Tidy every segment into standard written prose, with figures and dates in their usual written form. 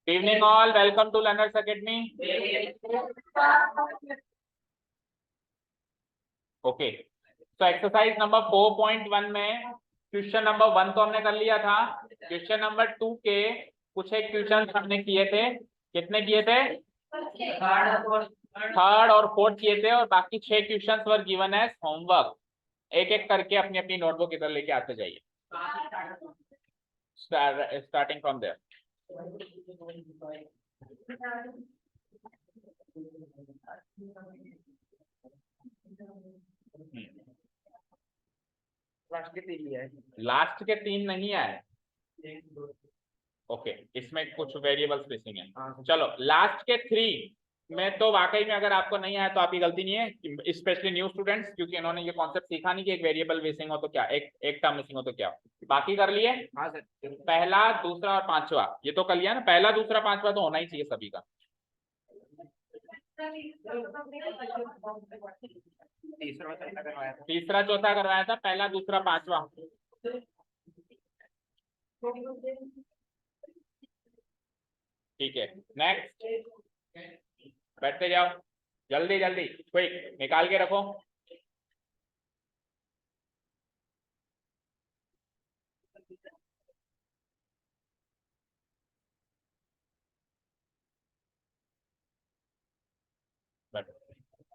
Evening all, welcome to learners academy. Okay, तो exercise number 4.1 में question number 1 तो हमने कर लिया था। क्वेश्चन नंबर 2 के कुछ एक क्वेश्चन हमने किए थे। कितने किए थे? थर्ड और फोर्थ किए थे, और बाकी 6 question were given as homework. एक एक करके अपनी अपनी नोटबुक इधर लेके आते जाइए, स्टार्टिंग फ्रॉम देयर। लास्ट के 3 नहीं आए। ओके, इसमें कुछ वेरिएबल्स मिसिंग है। चलो, लास्ट के 3 में तो वाकई में अगर आपको नहीं आया तो आपकी गलती नहीं है, स्पेशली न्यू स्टूडेंट्स, क्योंकि इन्होंने ये कॉन्सेप्ट सीखा नहीं कि एक वेरिएबल मिसिंग हो तो क्या, एक टर्म मिसिंग हो तो क्या। बाकी कर लिए? हाँ सर। पहला, दूसरा और पांचवा ये तो कर लिया ना। पहला, दूसरा, पांचवा तो होना ही चाहिए सभी का। तीसरा चौथा करवाया था, पहला, दूसरा, पांचवा। ठीक है, नेक्स्ट। बैठते जाओ, जल्दी जल्दी, क्विक निकाल के रखो।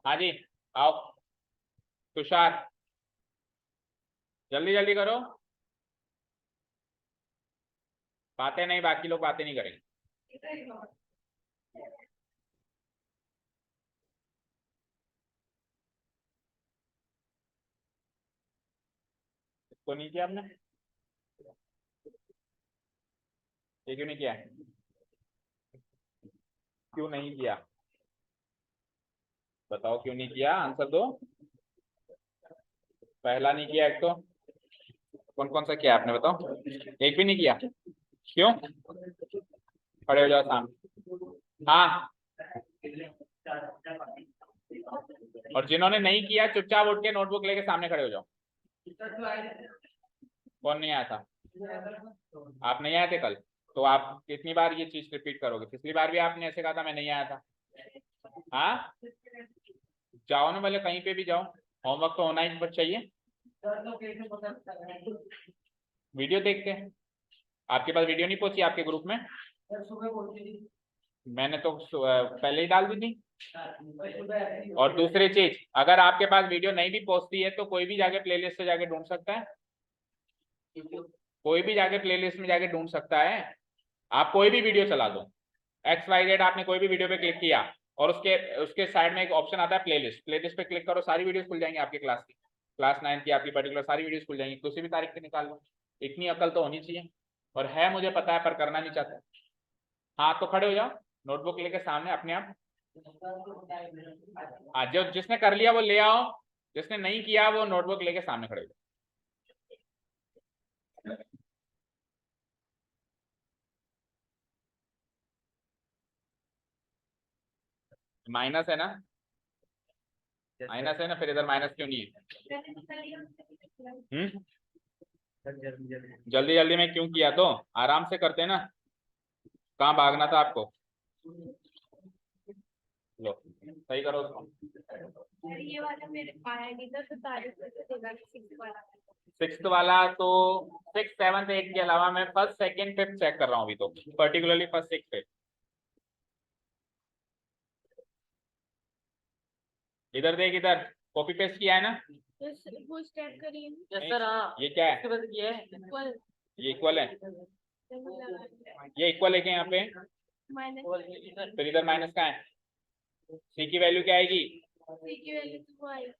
हाँ जी, आओ तुषार, जल्दी जल्दी करो। बातें नहीं, बाकी लोग बातें नहीं करेंगे। इसको नहीं किया आपने? ये क्यों नहीं किया? क्यों नहीं किया? बताओ क्यों नहीं किया, आंसर दो। पहला नहीं किया एक तो, कौन कौन सा किया आपने बताओ? एक भी नहीं किया, क्यों? खड़े हो जाओ सामने। हाँ, और जिन्होंने नहीं किया चुपचाप उठ के नोटबुक लेके सामने खड़े हो जाओ। कौन नहीं आया था? आप नहीं आए थे कल? तो आप कितनी बार ये चीज रिपीट करोगे? पिछली बार भी आपने ऐसे कहा था मैं नहीं आया था। हाँ, जाओ ना, भले कहीं पे भी जाओ, होमवर्क तो होना ही चाहिए। वीडियो देखते हैं, आपके पास वीडियो नहीं पहुंची आपके ग्रुप में? मैंने तो पहले ही डाल दी थी। और दूसरी चीज, अगर आपके पास वीडियो नहीं भी पहुंचती है तो कोई भी जाके प्लेलिस्ट से जाके ढूंढ सकता है। कोई भी जाके प्लेलिस्ट में जाके ढूंढ सकता है। आप कोई भी वीडियो चला दो, XYZ, आपने कोई भी वीडियो पे क्लिक किया और उसके उसके साइड में एक ऑप्शन आता है प्लेलिस्ट। प्लेलिस्ट पे क्लिक करो, सारी वीडियोस खुल जाएंगी आपके क्लास की, क्लास 9 की आपकी पर्टिकुलर सारी वीडियोस खुल जाएंगी, किसी भी तारीख पे निकाल लो। इतनी अकल तो होनी चाहिए, और है मुझे पता है, पर करना नहीं चाहते। हाँ, तो खड़े हो जाओ, नोटबुक लेके सामने अपने आप। हाँ, जो जिसने कर लिया वो ले आओ, जिसने नहीं किया वो नोटबुक लेके सामने खड़े हो जाओ। माइनस है ना? माइनस है ना, फिर इधर माइनस क्यों नहीं है? जल्दी जल्दी में क्यों किया? तो आराम से करते ना, कहाँ भागना था आपको? लो, सही करो उसको। ये वाला मेरे आया नहीं था, तो तारीफ देगा 6 वाला। 6th वाला तो 6th 7th 8 के अलावा मैं 1st 2nd 5th चेक कर रहा हूँ अभी तो, पर्टिकुलरली 1st 6th 5th। इधर देख, इधर कॉपी पेस्ट किया है ना? वो स्टेप करिए। Yes sir. हाँ, ये क्या है? इक्वल। ये इक्वल है, ये इक्वल है क्या यहाँ पे? माइनस। फिर इधर माइनस का है। सी की वैल्यू क्या आएगी? सी की वैल्यू तो वो आएगी,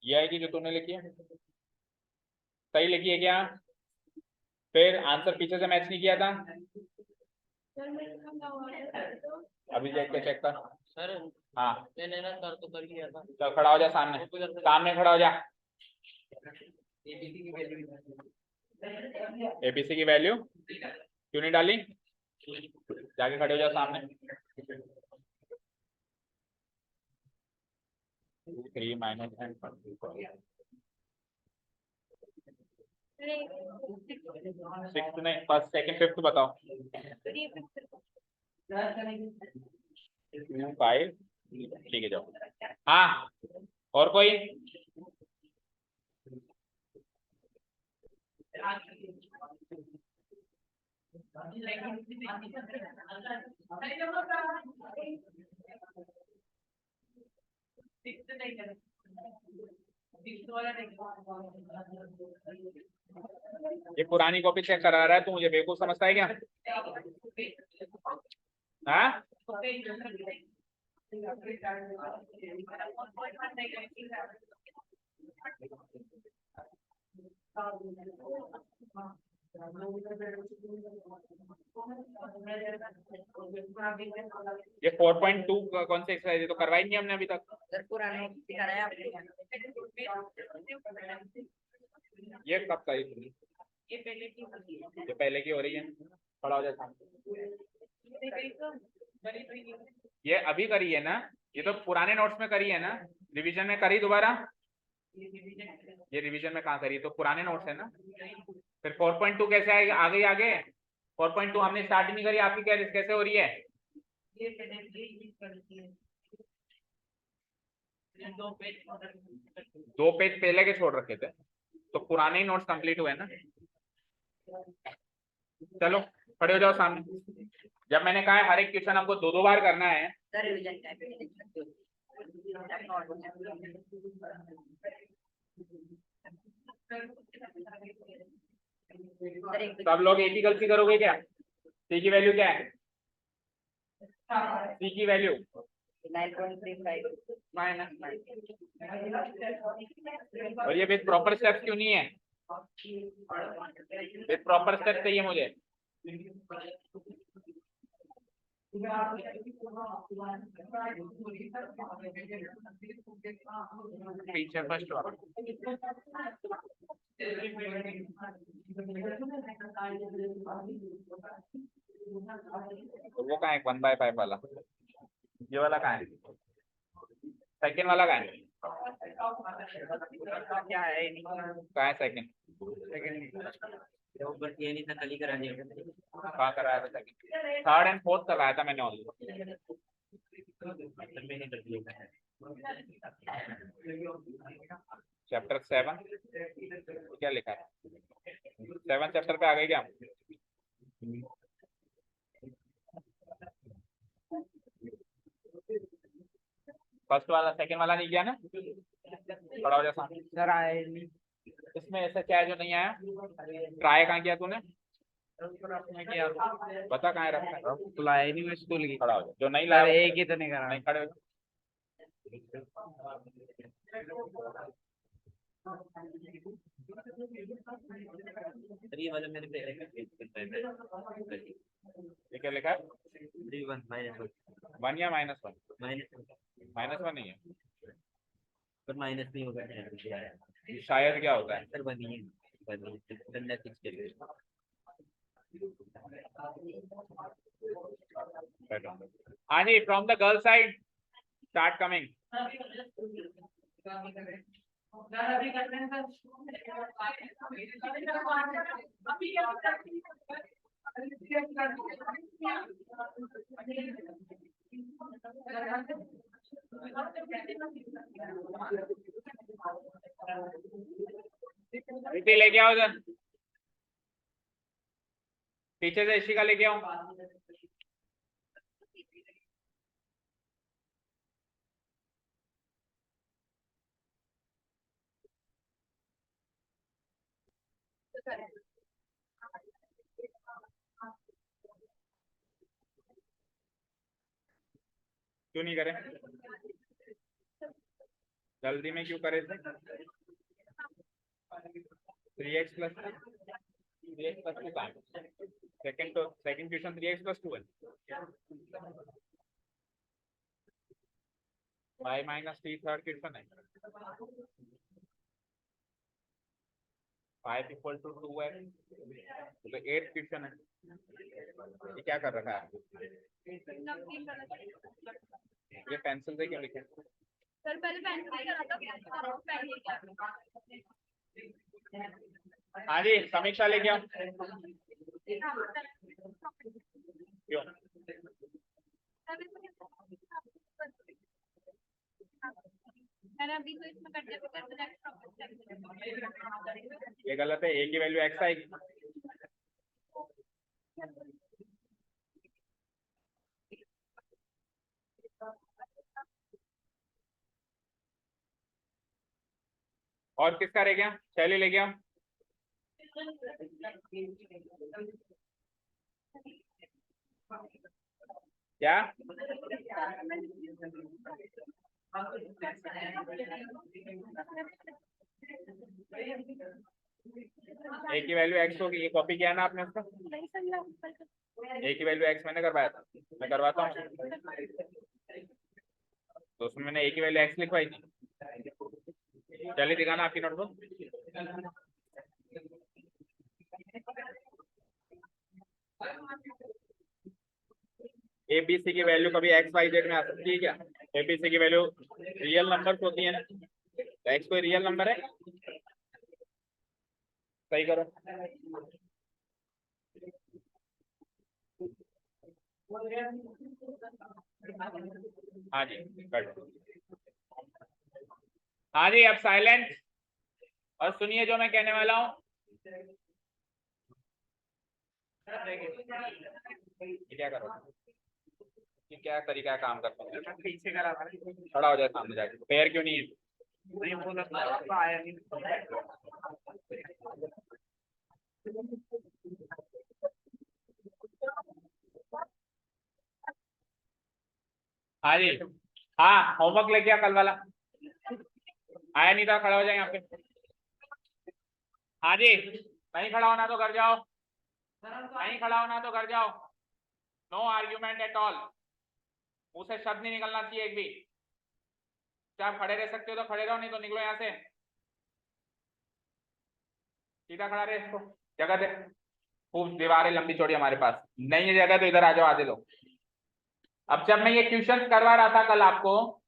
ये आएगी जो तूने लिखी है। सही लिखी है क्या? फिर आंसर पीछे से मैच नहीं किया था। सर मैंने कहा हुआ है तो अभी देख के चेक कर सर। हाँ, मैंने ना कर तो कर दिया था। चल खड़ा हो जा सामने, सामने खड़ा हो जा। एबीसी की वैल्यू क्यों नहीं डाली? जाके खड़े हो जाओ सामने। 2 3 -10 24। सिक्स नहीं, फर्स्ट सेकंड फिफ्थ बताओ। 5 ठीक है, जाओ। हाँ, और कोई? ये पुरानी कॉपी चेक करा रहा है तू, मुझे बेवकूफ समझता है क्या? हाँ, ये 4.2 कौन से एक्सरसाइज है? तो करवाई नहीं हमने अभी तक। ये कब करी तुमने? ये पहले की हो रही है। खड़ा हो जाए सामने। ये अभी करी है ना? ये तो पुराने नोट्स में करी है ना? रिवीजन में करी दोबारा? ये रिवीजन में कहाँ करी? तो पुराने नोट्स है ना? फिर 4.2 कैसे आएगी? आगे 4.2 हमने स्टार्ट ही नहीं करी, आपकी कैसे हो रही है? दो पेज पहले के छोड़ रखे थे, तो पुराने ही नोट्स कंप्लीट हुए ना। चलो खड़े हो जाओ सामने। जब मैंने कहा है हर एक क्वेश्चन आपको 2-2 बार करना है। सब लोग एक ही गलती करोगे क्या? सी की वैल्यू क्या है? सी की वैल्यू 9.35 और ये विद प्रॉपर स्टेप्स क्यों नहीं है? विद प्रॉपर स्टेप्स चाहिए मुझे। पीछे फर्स्ट वो कहाँ है 1/5 वाला? ये वाला कहाँ है? सेकंड वाला कहाँ है? क्या है? कहाँ है सेकंड? ये नहीं था, कल ही करा दिया। कहाँ कराया था सेकंड? थर्ड एंड फोर्थ करवाया था मैंने ऑलरेडी। चैप्टर 7 क्या लिखा है? 7 चैप्टर पे आ गए क्या? फर्स्ट वाला सेकंड वाला नहीं किया ना? खड़ा हो जा सामने। सर आए नहीं। इसमें ऐसा क्या है जो नहीं आया? ट्राई कहाँ किया तूने? बता कहाँ रखा है? तो लाए नहीं मैं स्कूल की। खड़ा हो जा, जो नहीं लाया वो एक ही तो नहीं करा। नहीं खड़े हो जा। ये वाला मैंने पहले ये क्या लिखा है? 1 या -1? -1 नहीं है, पर माइनस नहीं होगा। शायद क्या होता है? सर बनी है के लिए। हाँ जी, from the girl side start coming. लेके आओ इधर, पीछे से इशिका लेके आओ। क्यों नहीं करे? जल्दी में क्यों करे थे? 3x + 2 का सेकंड क्वेश्चन 3x + 2 है। y - 3 थर्ड क्वेश्चन है। 5 = 2x तो 8 क्वेश्चन है। ये क्या कर रखा है? ये पेंसिल से क्यों लिखे? सर पहले पेंसिल करा था, पेन लेके हाँ जी समीक्षा लेके आओ। क्यों? मैंने अभी तो इसमें करते ये गलत है, ए की वैल्यू एक्स आएगी। और किसका रह गया? शैली ले गया। क्या? ए की वैल्यू एक्स होगी, ये कॉपी किया ना आपने उसका? ए की वैल्यू एक्स मैंने करवाया था, मैं करवाता हूँ। तो उसमें मैंने ए की वैल्यू एक्स लिखवाई थी। चलिए दिखाना आपकी नोटबुक। ए बी सी की वैल्यू कभी एक्स वाई जेड में आ सकती है क्या? ए बी सी की वैल्यू रियल नंबर होती है ना, तो एक्स कोई रियल नंबर है? सही करो। हाँ जी कट। हाँ जी अब साइलेंट और सुनिए जो मैं कहने वाला हूँ। क्या करो कि क्या तरीका है काम करता हूँ? पीछे करा खड़ा हो जाए सामने जाके, पैर क्यों नहीं है? हाँ जी हाँ होमवर्क लेके आ कल वाला। आया नहीं था, खड़ा हो जाए यहाँ पे। हाँ जी नहीं खड़ा होना तो घर जाओ, नहीं खड़ा होना तो घर जाओ। नो आर्ग्यूमेंट एट ऑल, मुंह से शब्द नहीं निकलना चाहिए एक भी। क्या आप खड़े रह सकते हो तो खड़े रहो, नहीं तो निकलो यहाँ से। सीधा खड़ा रहे, इसको जगह दे। खूब दीवारें लंबी चौड़ी हमारे पास नहीं है जगह, तो इधर आ जाओ आधे लोग। अब जब मैं ये क्वेश्चन करवा रहा था कल आपको,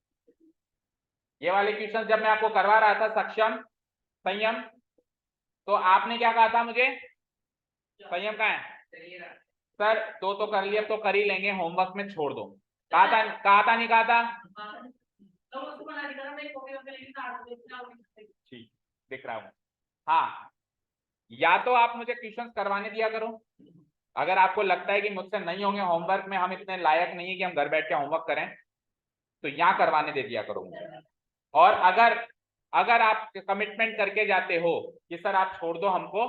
ये वाले क्वेश्चन जब मैं आपको करवा रहा था सक्षम संयम, तो आपने क्या कहा था मुझे? संयम कहाँ है सर? दो तो कर लिया, तो कर ही लेंगे, होमवर्क में छोड़ दो। कहा था नहीं कहा था? ठीक दिख रहा हूँ। हाँ या तो आप मुझे क्वेश्चंस करवाने दिया करो, अगर आपको लगता है कि मुझसे नहीं होंगे होमवर्क में, हम इतने लायक नहीं है कि हम घर बैठ के होमवर्क करें, तो यहाँ करवाने दे दिया करो मुझे। और अगर अगर आप कमिटमेंट करके जाते हो कि सर आप छोड़ दो हमको,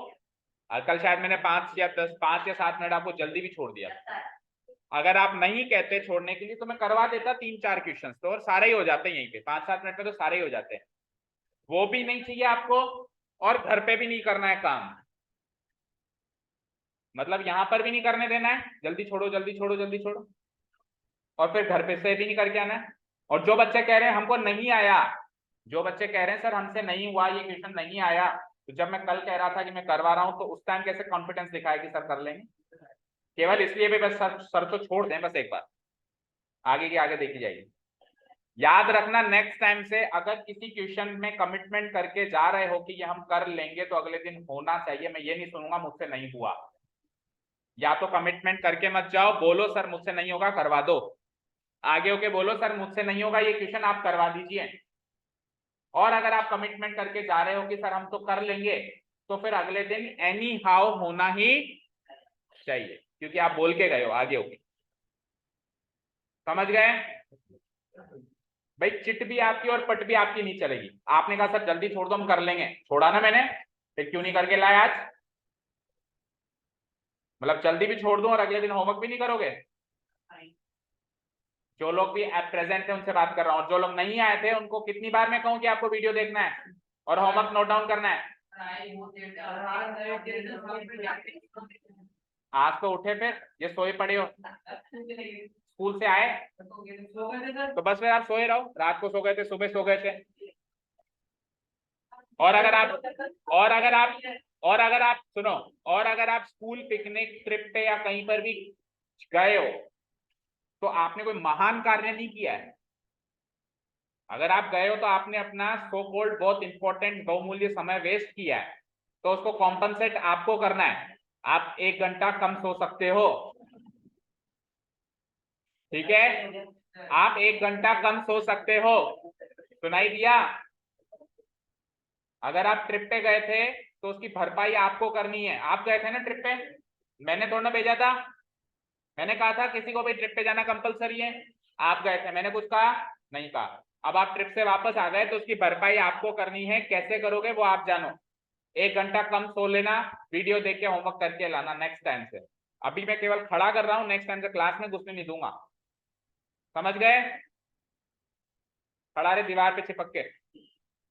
कल शायद मैंने 5 या 7 मिनट आपको जल्दी भी छोड़ दिया, अगर आप नहीं कहते छोड़ने के लिए तो मैं करवा देता 3-4 क्वेश्चन, तो और सारे ही हो जाते हैं यहीं पे 5-7 मिनट में, तो सारे ही हो जाते हैं। वो भी नहीं चाहिए आपको, और घर पे भी नहीं करना है काम, मतलब यहाँ पर भी नहीं करने देना है, जल्दी छोड़ो जल्दी छोड़ो जल्दी छोड़ो, और फिर घर पे से भी नहीं करके आना है। और जो बच्चे कह रहे हैं हमको नहीं आया, जो बच्चे कह रहे हैं सर हमसे नहीं हुआ, ये क्वेश्चन नहीं आया, तो जब मैं कल कह रहा था कि मैं करवा रहा हूं, तो उस टाइम कैसे कॉन्फिडेंस दिखाया कि सर कर लेंगे? केवल इसलिए भी बस सर तो छोड़ दें बस एक बार, आगे की आगे देखी जाएगी। याद रखना नेक्स्ट टाइम से अगर किसी क्वेश्चन में कमिटमेंट करके जा रहे हो कि ये हम कर लेंगे, तो अगले दिन होना चाहिए। मैं ये नहीं सुनूंगा मुझसे नहीं हुआ, या तो कमिटमेंट करके मत जाओ, बोलो सर मुझसे नहीं होगा करवा दो, आगे होके बोलो सर मुझसे नहीं होगा ये क्वेश्चन आप करवा दीजिए। और अगर आप कमिटमेंट करके जा रहे हो कि सर हम तो कर लेंगे, तो फिर अगले दिन एनी हाउ होना ही चाहिए, क्योंकि आप बोल के गए हो आगे होके। समझ गए भाई? चिट भी आपकी और पट भी आपकी नहीं चलेगी। आपने कहा सर जल्दी छोड़ दो हम कर लेंगे, छोड़ा ना मैंने, फिर क्यों नहीं करके लाए आज? मतलब जल्दी भी छोड़ दूं और अगले दिन होमवर्क भी नहीं करोगे? जो लोग भी प्रेजेंट है उनसे बात कर रहा हूँ, जो लोग नहीं आए थे उनको कितनी बार मैं कहूँ कि आपको वीडियो देखना है और होमवर्क नोट डाउन करना है? आज तो उठे, फिर ये सोए पड़े हो, स्कूल से आए तो बस फिर आप सोए रहो, रात को सो गए थे सुबह सो गए थे। और अगर आप और अगर आप और अगर आप सुनो, और अगर आप स्कूल पिकनिक ट्रिप पे या कहीं पर भी गए हो, तो आपने कोई महान कार्य नहीं किया है। अगर आप गए हो तो आपने अपना सो कॉल्ड बहुत इंपॉर्टेंट बहुमूल्य समय वेस्ट किया है। तो उसको कॉम्पनसेट आपको करना है। आप 1 घंटा कम सो सकते हो, ठीक है, आप 1 घंटा कम सो सकते हो, सुनाई दिया। अगर आप ट्रिप पे गए थे तो उसकी भरपाई आपको करनी है। आप गए थे ना ट्रिप पे, मैंने थोड़ा ना भेजा था, मैंने कहा था किसी को भी ट्रिप पे जाना कंपलसरी है, आप गए थे, मैंने कुछ कहा नहीं कहा। अब आप ट्रिप से वापस आ गए तो उसकी भरपाई आपको करनी है। कैसे करोगे वो आप जानो। 1 घंटा कम सो लेना, वीडियो देख के होमवर्क करके लाना नेक्स्ट टाइम से। अभी मैं केवल खड़ा कर रहा हूं, नेक्स्ट टाइम से क्लास में घुसने नहीं दूंगा, समझ गए। खड़ा रहे दीवार पे चिपक के।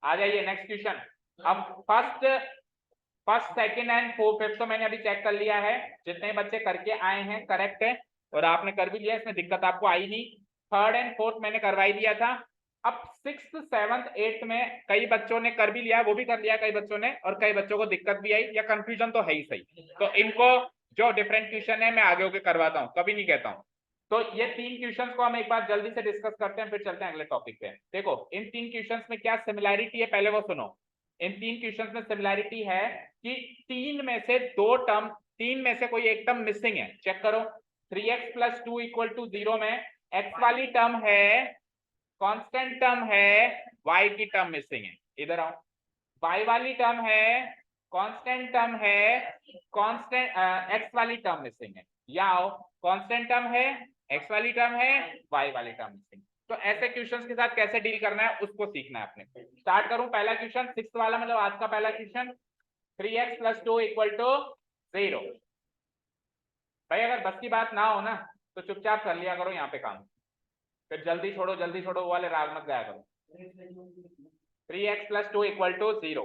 आ जाइए नेक्स्ट क्वेश्चन। अब फर्स्ट सेकंड एंड फिफ्थ तो मैंने अभी चेक कर लिया है, जितने बच्चे करके आए हैं करेक्ट है, और आपने कर भी लिया, इसमें दिक्कत आपको आई नहीं। थर्ड एंड फोर्थ मैंने करवाई दिया था। अब सिक्स्थ सेवंथ एट्थ में कई बच्चों ने कर भी लिया, वो भी कर लिया कई बच्चों ने, और कई बच्चों को दिक्कत भी आई या कंफ्यूजन तो है ही सही। तो इनको जो डिफरेंट क्वेश्चन है मैं आगे होके करवाता हूँ, कभी नहीं कहता हूँ। तो ये 3 क्वेश्चंस को हम एक बार जल्दी से डिस्कस करते हैं, फिर चलते हैं अगले टॉपिक पे। देखो इन 3 क्वेश्चंस में क्या सिमिलैरिटी है, पहले वो सुनो। इन 3 क्वेश्चंस में सिमिलैरिटी है कि 3 में से 2 टर्म, 3 में से कोई एक टर्म मिसिंग है। चेक करो, 3x + 2 = 0 में x वाली टर्म है, कांस्टेंट टर्म है, y की टर्म मिसिंग है। इधर आओ, y वाली टर्म है, कांस्टेंट टर्म है, कांस्टेंट x वाली टर्म मिसिंग है। या आओ, कांस्टेंट टर्म है, x वाली टर्म है, y वाली टर्म मिसिंग। तो ऐसे क्वेश्चंस के साथ कैसे डील करना है उसको सीखना है अपने। स्टार्ट करूं, पहला क्वेश्चन 6th वाला, मतलब आज का पहला क्वेश्चन। 3x + 2 = 0। भाई अगर बस की बात ना हो ना तो चुपचाप कर लिया करो यहाँ पे काम, फिर जल्दी छोड़ो वो वाले राग मत गाया करो। 3x + 2 = 0,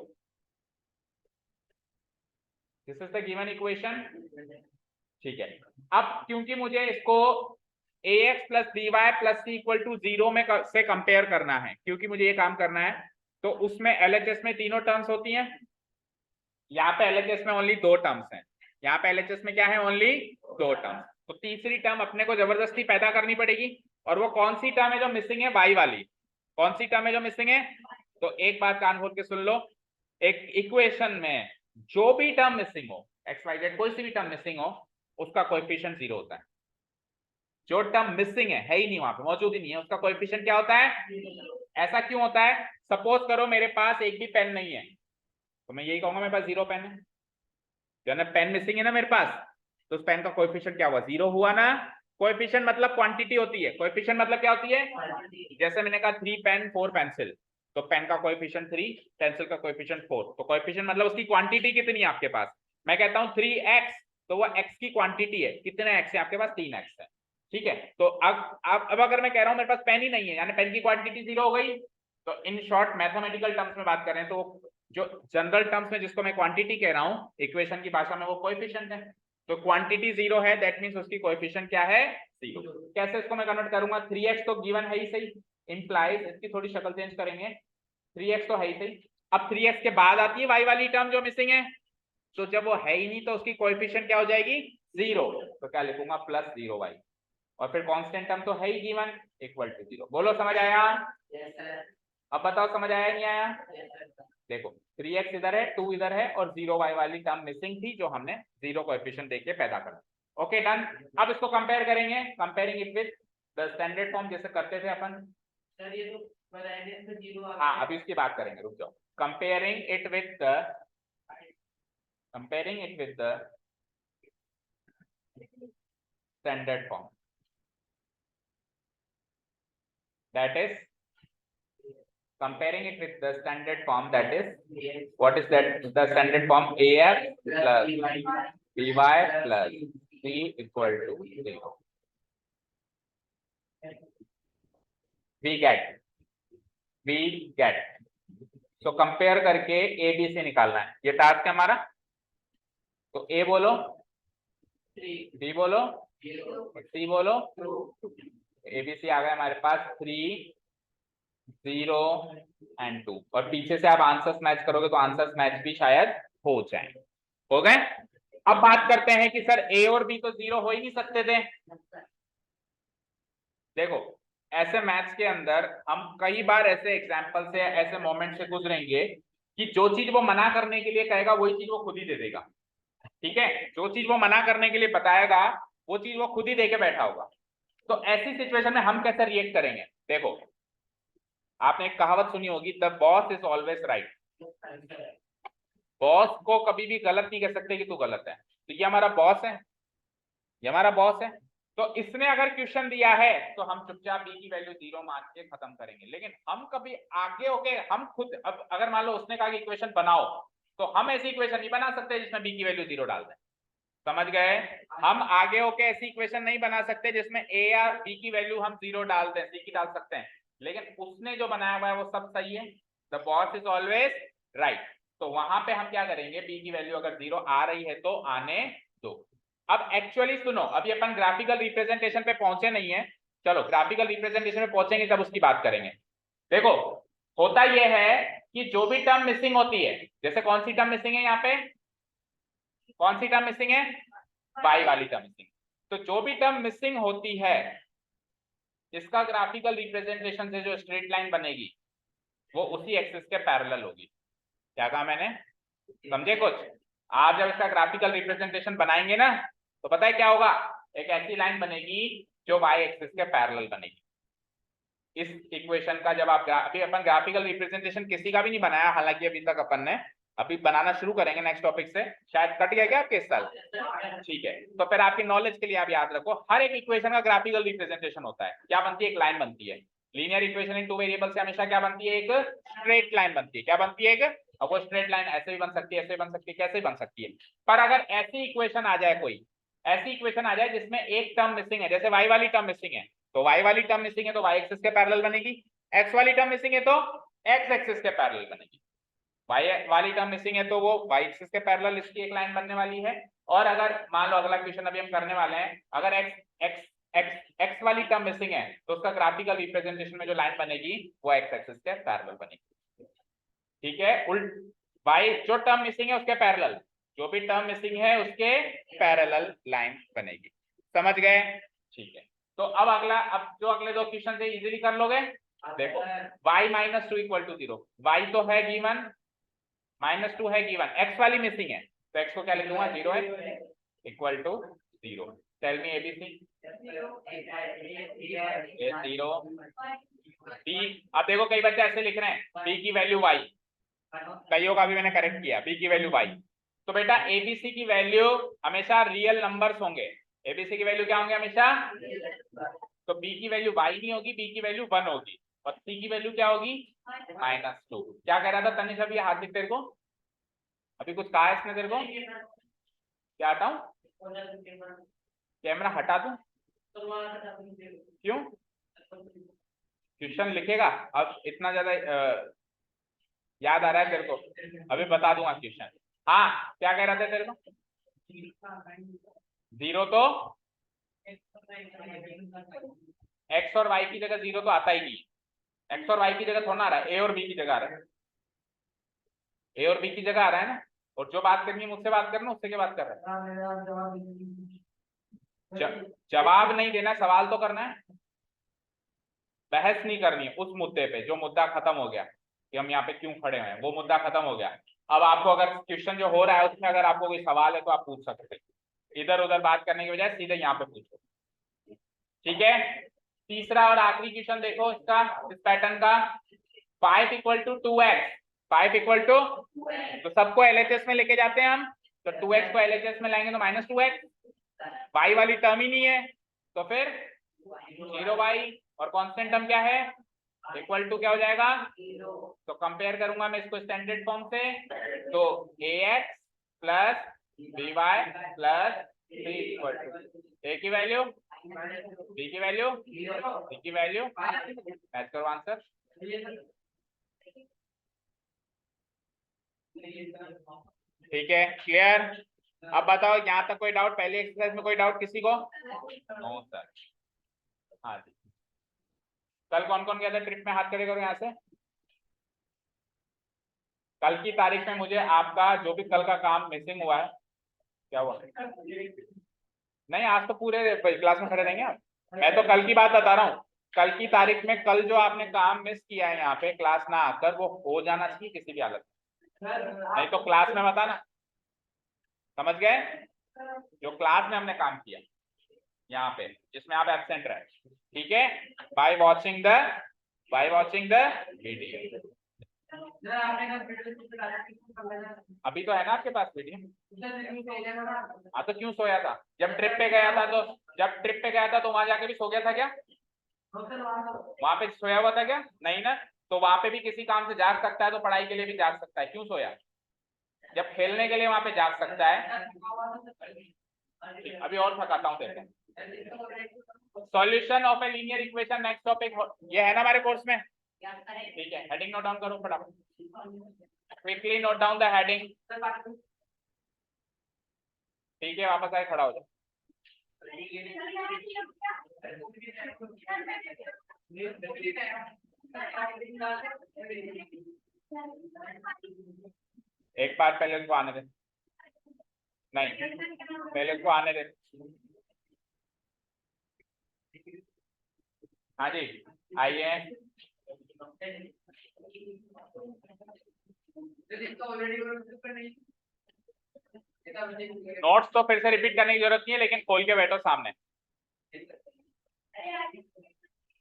this is the given equation, ठीक है। अब क्योंकि मुझे इसको ax + by + c = 0 में से कंपेयर करना है, क्योंकि मुझे ये काम करना है, तो उसमें LHS में तीनों टर्म्स होती हैं। यहाँ पे LHS में ओनली 2 टर्म्स हैं, यहाँ पे LHS में क्या है, ओनली 2 टर्म्स। तो तीसरी टर्म अपने को जबरदस्ती पैदा करनी पड़ेगी, और वो कौन सी टर्म है जो मिसिंग है, y वाली। कौन सी टर्म है जो मिसिंग है, तो एक बात कान खोल के सुन लो, एक इक्वेशन में जो भी टर्म मिसिंग हो, XYZ कोई सी भी टर्म मिसिंग हो, उसका कोएफिशिएंट 0 होता है। जो टर्म मिसिंग है ही नहीं, वहां पे मौजूद ही नहीं है, उसका कोएफिशिएंट क्या होता है। ऐसा क्यों होता है, सपोज करो मेरे पास एक भी पेन नहीं है, तो मैं यही कहूंगा मेरे पास 0 पेन है। जो ना पेन मिसिंग है ना मेरे पास, तो उस पेन का कोएफिशिएंट क्या हुआ, 0 हुआ ना। कोएफिशिएंट मतलब क्वांटिटी होती है, कोएफिशिएंट मतलब क्या होती है, जैसे मैंने कहा 3 पेन 4 पेंसिल, तो पेन का कोएफिशिएंट 3, पेंसिल का कोएफिशिएंट 4, तो कोएफिशिएंट मतलब उसकी क्वांटिटी कितनी है आपके पास। मैं कहता हूं 3x, तो वो x की क्वांटिटी है, कितने x है आपके पास, 3x है, ठीक है। तो अब अगर मैं कह रहा हूं मेरे पास पेन ही नहीं है, यानी पेन की क्वांटिटी 0 हो गई। तो इन शॉर्ट मैथमेटिकल टर्म्स में बात करें तो जो जनरल टर्म्स में जिसको मैं क्वांटिटी कह रहा हूं इक्वेशन की भाषा में, वो कोएफिशिएंट है। तो क्वांटिटी 0 है, दैट मींस उसकी कोएफिशिएंट क्या है, 0। कैसे इसको मैं कन्वर्ट करूंगा, 3x तो गिवन है ही सही, इंप्लाइज, इसकी थोड़ी शक्ल चेंज करेंगे, 3x तो है ही सही। अब 3x के बाद आती है y वाली टर्म जो मिसिंग है, तो जब वो है ही नहीं तो उसकी कोएफिशिएंट क्या हो जाएगी, 0। तो क्या लिखूंगा, +0y, और फिर कांस्टेंट टर्म तो है ही गिवन, = 0। बोलो समझ आया, अब बताओ समझ आया नहीं आया। देखो 3x इधर है, 2 इधर है, और 0y वाली टर्म मिसिंग थी जो हमने 0 कोएफिशिएंट देके पैदा करा। Okay done. अब इसको कंपेयर करेंगे, comparing it with the standard form जैसे करते थे अपन। सर ये तो हाँ अभी इसकी बात करेंगे, रुक जाओ। Comparing it with the standard form, that is comparing it with the standard form, that is what is that, the standard form, AX plus BY plus C equal to 0. We get so compare करके A B से निकालना है, ये task है हमारा। तो ए बोलो, B बोलो, सी बोलो, एबीसी आ गया हमारे पास 3, 0 and 2, और पीछे से आप आंसर्स मैच करोगे तो आंसर्स मैच भी शायद हो जाए। हो गए। अब बात करते हैं कि सर ए और बी तो 0 हो ही नहीं सकते थे। देखो ऐसे मैथ्स के अंदर हम कई बार ऐसे एग्जाम्पल से, ऐसे मोमेंट से गुजरेंगे कि जो चीज वो मना करने के लिए कहेगा वही चीज वो खुद ही दे देगा। ठीक है, जो चीज वो मना करने के लिए बताएगा वो चीज वो खुद ही दे के बैठा होगा। तो ऐसी सिचुएशन में हम कैसे रिएक्ट करेंगे? देखो, आपने एक कहावत सुनी होगी, the boss is always right. Boss को कभी भी गलत नहीं कह सकते कि तू गलत है। तो ये हमारा बॉस है, ये हमारा बॉस है। तो इसने अगर क्वेश्चन दिया है तो हम चुपचाप बी की वैल्यू 0 मान के खत्म करेंगे। लेकिन हम कभी आगे होके हम खुद, अब अगर मान लो उसने कहा कि इक्वेशन बनाओ, तो हम ऐसी इक्वेशन नहीं बना सकते जिसमें बी की वैल्यू 0 डाल दें। समझ गए? हम आगे होके ऐसी इक्वेशन नहीं बना सकते जिसमें ए या बी की वैल्यू हम 0 डाल दें, सी की डाल सकते हैं। लेकिन उसने जो बनाया हुआ है वो सब सही है। The boss is always right. तो वहां पे हम क्या करेंगे, बी की वैल्यू अगर 0 आ रही है तो आने दो। अब एक्चुअली सुनो, अभी अपन ग्राफिकल रिप्रेजेंटेशन पे पहुंचे नहीं है। चलो ग्राफिकल रिप्रेजेंटेशन पे पहुंचेंगे तब उसकी बात करेंगे। देखो, होता यह है कि जो भी टर्म मिसिंग होती है, जैसे कौन सी टर्म मिसिंग है यहाँ पे, कौन सी टर्म मिसिंग है? y वाली टर्म मिसिंग। तो जो भी टर्म मिसिंग होती है, इसका ग्राफिकल रिप्रेजेंटेशन से जो स्ट्रेट लाइन बनेगी वो उसी एक्सिस के पैरेलल होगी। क्या कहा मैंने? समझे कुछ? आप जब इसका ग्राफिकल रिप्रेजेंटेशन बनाएंगे ना, तो पता है क्या होगा, एक ऐसी लाइन बनेगी जो y एक्सिस के पैरेलल बनेगी। इस इक्वेशन का जब आप अभी अपन ग्राफिकल रिप्रेजेंटेशन किसी का भी नहीं बनाया, हालांकि अभी तक अपन ने, अभी बनाना शुरू करेंगे नेक्स्ट टॉपिक से। शायद कट गया क्या आपके इस साल? ठीक है, तो फिर आपकी नॉलेज के लिए आप याद रखो, हर एक इक्वेशन का ग्राफिकल रिप्रेजेंटेशन होता है। क्या बनती है? एक लाइन बनती है। Linear equation in two variable से हमेशा क्या बनती है? एक स्ट्रेट लाइन बनती है। क्या बनती है? एक। अब वो स्ट्रेट लाइन ऐसे भी बन सकती है, ऐसे भी बन सकती है, कैसे भी बन सकती है। पर अगर ऐसी इक्वेशन आ जाए, कोई ऐसी इक्वेशन आ जाए जिसमें एक टर्म मिसिंग है, जैसे y वाली टर्म मिसिंग है, तो y वाली टर्म मिसिंग है तो y एक्सिस के पैरेलल बनेगी। x वाली टर्म मिसिंग है तो x एक्सिस के पैरेलल बनेगी। y वाली टर्म मिसिंग है तो वो y एक्सिस के पैरेलल इसकी एक लाइन बनने वाली है। और अगर मान लो अगला क्वेश्चन अभी हम करने वाले हैं, अगर x वाली टर्म मिसिंग है तो उसका ग्राफिकल रिप्रेजेंटेशन में जो लाइन बनेगी वो x एक्सिस के पैरेलल बनेगी। ठीक है, उल्ट y जो टर्म मिसिंग है उसके पैरेलल, जो भी टर्म मिसिंग है उसके पैरेलल लाइन बनेगी। समझ गए? ठीक है, तो अब अगला, अब जो अगले दो क्वेश्चन है इजीली कर लोगे। देखो, y minus 2 equal to 0, y तो है गिवन, माइनस 2 है गिवन, x वाली मिसिंग है तो x को क्या लिख दूंगा? 0 है, equal to 0। Tell me ABC. A 0 b। अब देखो कई बच्चे ऐसे लिख रहे हैं b की वैल्यू y, कईयों का भी मैंने करेक्ट किया, b की वैल्यू y। तो बेटा एबीसी की वैल्यू हमेशा रियल नंबर्स होंगे। एबीसी की वैल्यू क्या होंगे? हमेशा। तो b की वैल्यू y नहीं होगी, b की वैल्यू 1 होगी, और c की वैल्यू क्या होगी? -2। क्या कह रहा था तनिष अभी? हाथ दिख तेरे को? अभी कुछ कहा है इसने तेरे को? क्या हटाऊं? कैमरा हटा दूं? क्यों? क्वेश्चन लिखेगा? अब इतना ज्यादा याद आ रहा है तेरे को? अभी बता दूंगा क्वेश्चन। हाँ, क्या कह रहा था तेरे को? 0 तो x और y की जगह 0 तो आता ही नहीं। x और y की जगह थोड़ा ना आ रहा है, a और b की जगह आ रहा है। a और b की जगह आ रहा है ना। और जो बात करनी है मुझसे बात करना, उससे क्या बात कर रहा है? जवाब नहीं देना, सवाल तो करना है। बहस नहीं करनी है उस मुद्दे पे, जो मुद्दा खत्म हो गया कि हम यहाँ पे क्यों खड़े हैं, वो मुद्दा खत्म हो गया। अब आपको अगर क्वेश्चन जो हो रहा है उसमें अगर आपको कोई सवाल है तो आप पूछ सकते हैं। इधर उधर बात करने की बजाय सीधे यहाँ पे पूछो। ठीक है, तीसरा और आखिरी क्वेश्चन देखो इसका, इस पैटर्न का। 5 equal to 2x, 5 equal to, तो सबको LHS में लेके जाते हैं हम, तो 2x को LHS में लाएंगे तो -2x, y वाली टर्म ही नहीं है तो फिर 0y, और कांस्टेंट टर्म क्या है? इक्वल टू क्या हो जाएगा? तो कंपेयर करूंगा मैं इसको स्टैंडर्ड फॉर्म से, तो ax plus by plus b equal to a की वैल्यू, b की वैल्यू, c की वैल्यू, मैच करो आंसर। ठीक है, क्लियर? अब बताओ यहाँ तक कोई डाउट? पहले एक्सरसाइज में कोई डाउट किसी को? No sir. हाँ जी, कल कौन कौन गया था ट्रिप में? हाथ खड़े करो यहाँ से। कल की तारीख में मुझे आपका जो भी कल का काम मिसिंग हुआ है, क्या हुआ? नहीं, आज तो पूरे क्लास में खड़े रहेंगे आप। मैं तो कल की बात बता रहा हूँ, कल की तारीख में कल जो आपने काम मिस किया है यहाँ पे क्लास ना आकर, वो हो जाना चाहिए किसी भी हालत में। नहीं तो क्लास में बताना, समझ गए? जो क्लास में हमने काम किया यहाँ पे जिसमें आप एब्सेंट रहे, ठीक है, बाय वाचिंग द वीडियो। अभी तो है ना आपके पास वीडियो? हाँ तो क्यों सोया था? जब ट्रिप पे गया था तो वहां जाके भी सो गया था क्या? वहां पे सोया हुआ था क्या? नहीं ना, तो वहां पे भी किसी काम से जाग सकता है तो पढ़ाई के लिए भी जाग सकता है, क्यों सोया? जब खेलने के लिए वहां पे जाग सकता है। अभी और थकाता हूँ देखते हैं। Solution of a linear equation, next topic ये है ना हमारे कोर्स में, ठीक है, हेडिंग नोट डाउन करो फटाफट, quickly note down the heading, ठीक है, वापस आए खड़ा हो जाओ। एक बार पहले उसको आने दे, नहीं पहले उसको आने दे। हाँ जी आइए, नोट्स तो फिर से रिपीट करने की जरूरत नहीं है, लेकिन खोल के बैठो सामने।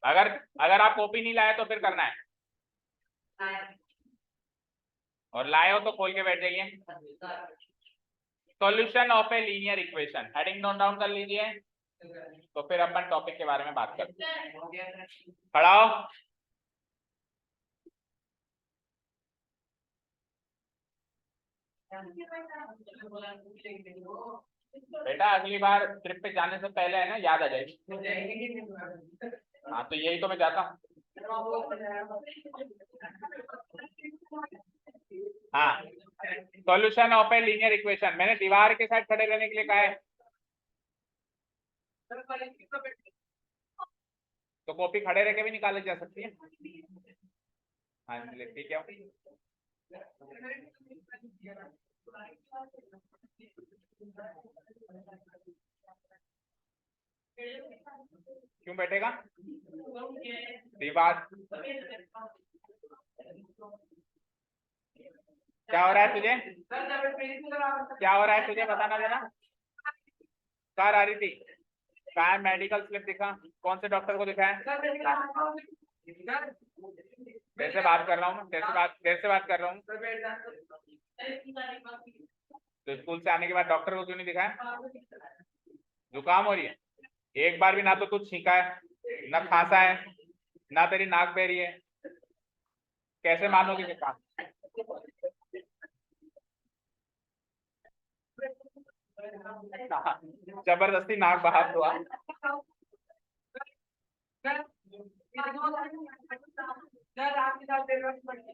अगर अगर आप कॉपी नहीं लाए तो फिर करना है, और लाए हो तो खोल के बैठ जाइए। Solution of a linear equation, heading note down कर लीजिए, तो फिर अपन टॉपिक के बारे में बात करते हैं। खड़ा हो। बेटा अगली बार ट्रिप पे जाने से पहले है ना याद आ जाएगी। हाँ तो यही तो मैं चाहता हूँ। हाँ, solution of a linear equation, मैंने दीवार के साथ खड़े रहने के लिए कहा है, तो कॉपी खड़े रह के भी निकाले जा सकती है। हाँ ठीक है, क्यों बैठेगा? दीवार क्या हो रहा है तुझे? क्या हो रहा है तुझे बताना जरा। कार आ रही थी, कहाँ मेडिकल स्लिप दिखा, कौन से डॉक्टर को दिखाया? तेरे से बात कर रहा हूँ, तेरे से बात कर रहा हूँ। तो स्कूल से आने के बाद डॉक्टर को क्यों नहीं दिखाया? जुकाम हो रही है, एक बार भी ना तो तू छींका है, ना खांसा है, ना तेरी नाक बह रही है, कैसे मानोगे जुकाम? जबरदस्ती नाक बाहर हुआ।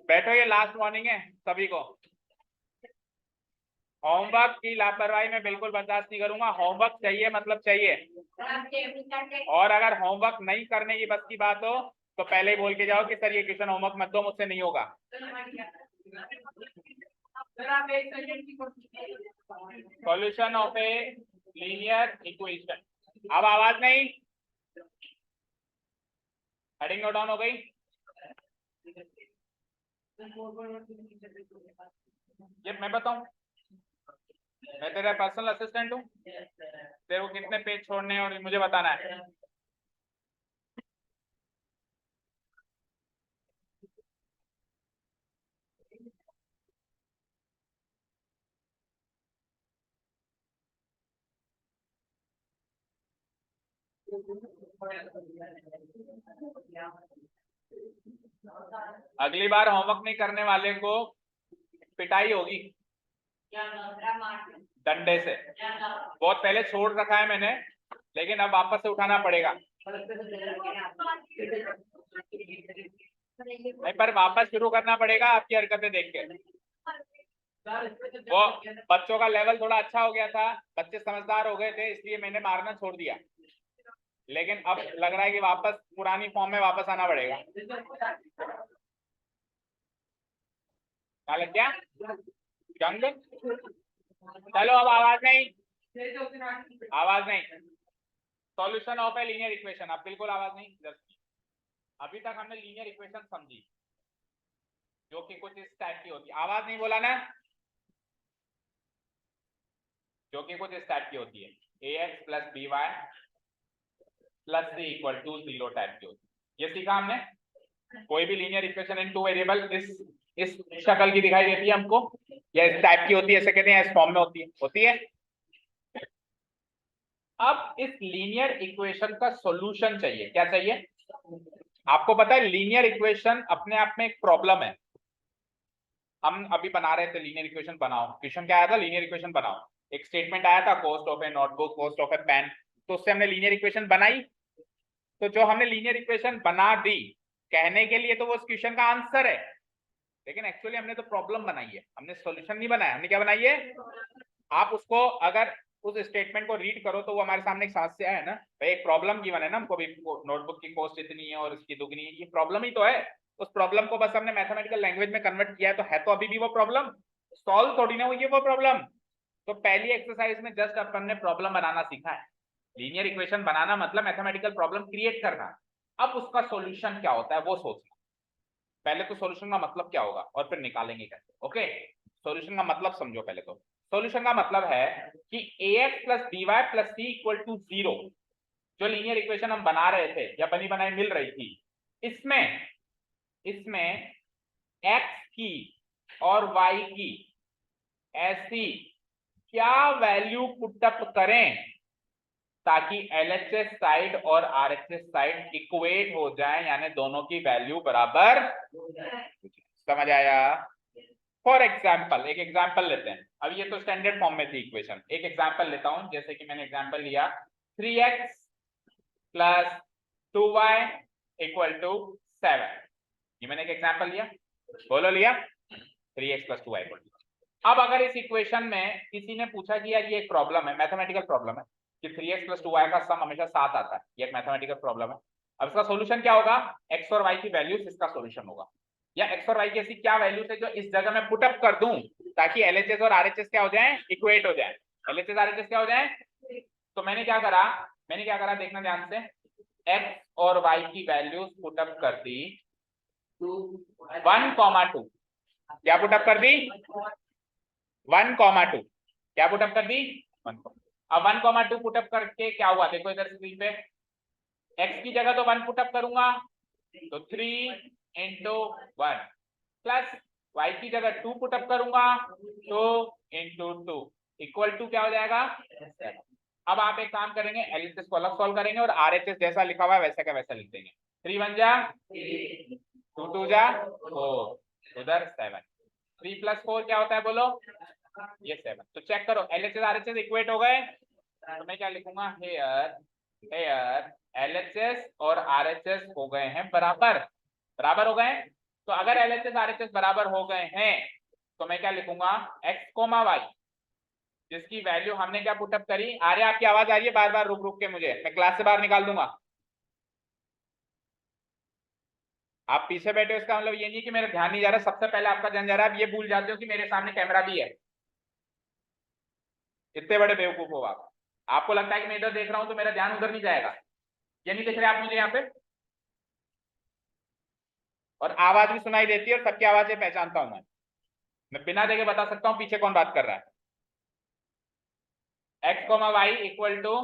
बैठो, ये लास्ट वार्निंग है सभी को। होमवर्क की लापरवाही मैं बिल्कुल बर्दाश्त नहीं करूंगा, होमवर्क चाहिए मतलब चाहिए। और अगर होमवर्क नहीं करने की बस की बात हो तो पहले ही बोल के जाओ कि सर ये क्वेश्चन होमवर्क मत दो, मुझसे नहीं होगा। Solution of a linear equation, अब आवाज नहीं, हेडिंग नोट डाउन हो गई? ये मैं बताऊं, मैं तेरा पर्सनल असिस्टेंट हूँ, तेरे को कितने पेज छोड़ने हैं और मुझे बताना है। अगली बार होमवर्क नहीं करने वाले को पिटाई होगी डंडे से। बहुत पहले छोड़ रखा है मैंने, लेकिन अब वापस से उठाना पड़ेगा। नहीं पर वापस शुरू करना पड़ेगा आपकी हरकतें देख के। वो बच्चों का लेवल थोड़ा अच्छा हो गया था, बच्चे समझदार हो गए थे, इसलिए मैंने मारना छोड़ दिया, लेकिन अब लग रहा है कि वापस पुरानी फॉर्म में वापस आना पड़ेगा। क्या लग गया? जंग? चलो अब आवाज नहीं, आवाज नहीं। Solution of a linear equation, अब बिल्कुल आवाज नहीं। अभी तक हमने लीनियर इक्वेशन समझी, जो कि कुछ इस टाइप की होती है, आवाज नहीं बोला ना, जो कि कुछ इस टाइप की होती है, ax plus B Y plus C equal to 0 type की होती है। ये सीखा हमने। कोई भी linear equation in two variable इस शक्ल की दिखाई देती है हमको, या इस टाइप की होती है, ऐसे कहते हैं, इस फॉर्म में होती है। अब इस लीनियर इक्वेशन का सॉल्यूशन चाहिए। क्या चाहिए? आपको पता है लीनियर इक्वेशन अपने आप में एक प्रॉब्लम है। हम अभी बना रहे थे लीनियर इक्वेशन बनाओ, क्वेश्चन क्या आया था, लीनियर इक्वेशन बनाओ, एक स्टेटमेंट आया था cost of a notebook, cost of a pen, तो उससे हमने लीनियर इक्वेशन बनाई। तो जो हमने लीनियर इक्वेशन बना दी, कहने के लिए तो वो उस क्वेश्चन का आंसर है, लेकिन एक्चुअली हमने तो प्रॉब्लम बनाई है, हमने सॉल्यूशन नहीं बनाया। हमने क्या बनाई है? आप उसको अगर उस स्टेटमेंट को रीड करो तो वो हमारे सामने एक समस्या है ना भाई, एक प्रॉब्लम गिवन है ना हमको भी, नोटबुक की कॉस्ट इतनी है और इसकी दुगनी है, ये प्रॉब्लम ही तो है। उस प्रॉब्लम को बस हमने मैथमेटिकल लैंग्वेज में कन्वर्ट किया है, तो अभी भी वो प्रॉब्लम, सॉल्व थोड़ी ना हुई है वो प्रॉब्लम। तो पहली एक्सरसाइज में जस्ट अपन ने प्रॉब्लम बनाना सीखा है। लीनियर इक्वेशन बनाना मतलब मैथमेटिकल प्रॉब्लम क्रिएट करना। अब उसका सॉल्यूशन क्या होता है वो सोचना। पहले तो सॉल्यूशन का मतलब क्या होगा और फिर निकालेंगे कैसे। ओके, सॉल्यूशन का मतलब समझो पहले तो। सॉल्यूशन का मतलब है कि ax plus B Y plus C equal to 0, जो लीनियर इक्वेशन हम बना रहे थे या बनी बनाई मिल रही थी, इसमें x की और y की ऐसी क्या वैल्यू पुटअप करें ताकि LHS साइड और RHS साइड इक्वेट हो जाए, यानी दोनों की वैल्यू बराबर। समझ आया? फॉर एग्जाम्पल, एक एग्जाम्पल लेते हैं। अब ये तो स्टैंडर्ड फॉर्म में थी इक्वेशन, एक एग्जाम्पल लेता हूं, जैसे कि मैंने एग्जाम्पल लिया 3x plus 2y equal to 7। ये मैंने एक एग्जाम्पल लिया, बोलो लिया, 3x plus 2y equal to. अब अगर इस इक्वेशन में किसी ने पूछा कि यार ये एक प्रॉब्लम है, मैथमेटिकल प्रॉब्लम है कि 3x प्लस 2y का सम हमेशा 7 आता है, ये एक मैथमेटिकल प्रॉब्लम है। अब इसका सॉल्यूशन क्या होगा? x और y की वैल्यूज इसका सॉल्यूशन होगा, या x और y की ऐसी क्या वैल्यूज है जो इस जगह में पुटअप कर दूं ताकि LHS और RHS क्या हो जाए, इक्वेट हो जाए। LHS RHS क्या हो जाए? तो मैंने क्या करा देखना ध्यान से, x और y की वैल्यूज पुटअप कर दी 1,2। क्या पुटअप कर दी? 1,2। क्या पुटअप कर दी? 1। अब 1,2 पुटअप करके क्या हुआ देखो इधर स्क्रीन पे, x की जगह तो 1 पुटअप करूंगा तो 3 इंटू 1 प्लस y की जगह 2 पुटअप करूंगा तो इंटू 2 इक्वल टू क्या हो जाएगा? 7। अब आप एक काम करेंगे, एलएचएस को अलग सॉल्व करेंगे और आरएचएस जैसा लिखा हुआ है वैसा का वैसा लिख देंगे। 3 1 जा 2 2 जा 4, उधर 7, 3 प्लस 4 क्या होता है बोलो? ये 7। तो चेक करो एलएचएस आरएचएस इक्वेट हो गए, तो मैं क्या लिखूंगा, हेयर एलएचएस और आरएचएस हो गए हैं बराबर, बराबर हो गए। तो अगर एलएचएस आरएचएस बराबर हो गए हैं तो मैं क्या लिखूंगा, एक्स कोमा वाई, जिसकी वैल्यू हमने क्या पुटअप करी। आर्य आपकी आवाज आ रही है बार बार रुक रुक के, मुझे, मैं क्लास से बाहर निकाल दूंगा। आप पीछे बैठे हो इसका मतलब ये नहीं कि मेरा ध्यान नहीं जा रहा, सबसे पहले आपका ध्यान जा रहा है, आप ये भूल जाते हो कि मेरे सामने कैमरा भी है। इतने बड़े बेवकूफ हो आप, आपको लगता है कि मैं इधर देख रहा हूं तो मेरा ध्यान उधर नहीं जाएगा। ये नहीं देख रहे आप मुझे यहाँ पे, और आवाज भी सुनाई देती है और सबकी आवाजें पहचानता हूं मैं बिना देखे बता सकता हूं पीछे कौन बात कर रहा है। X comma Y equal to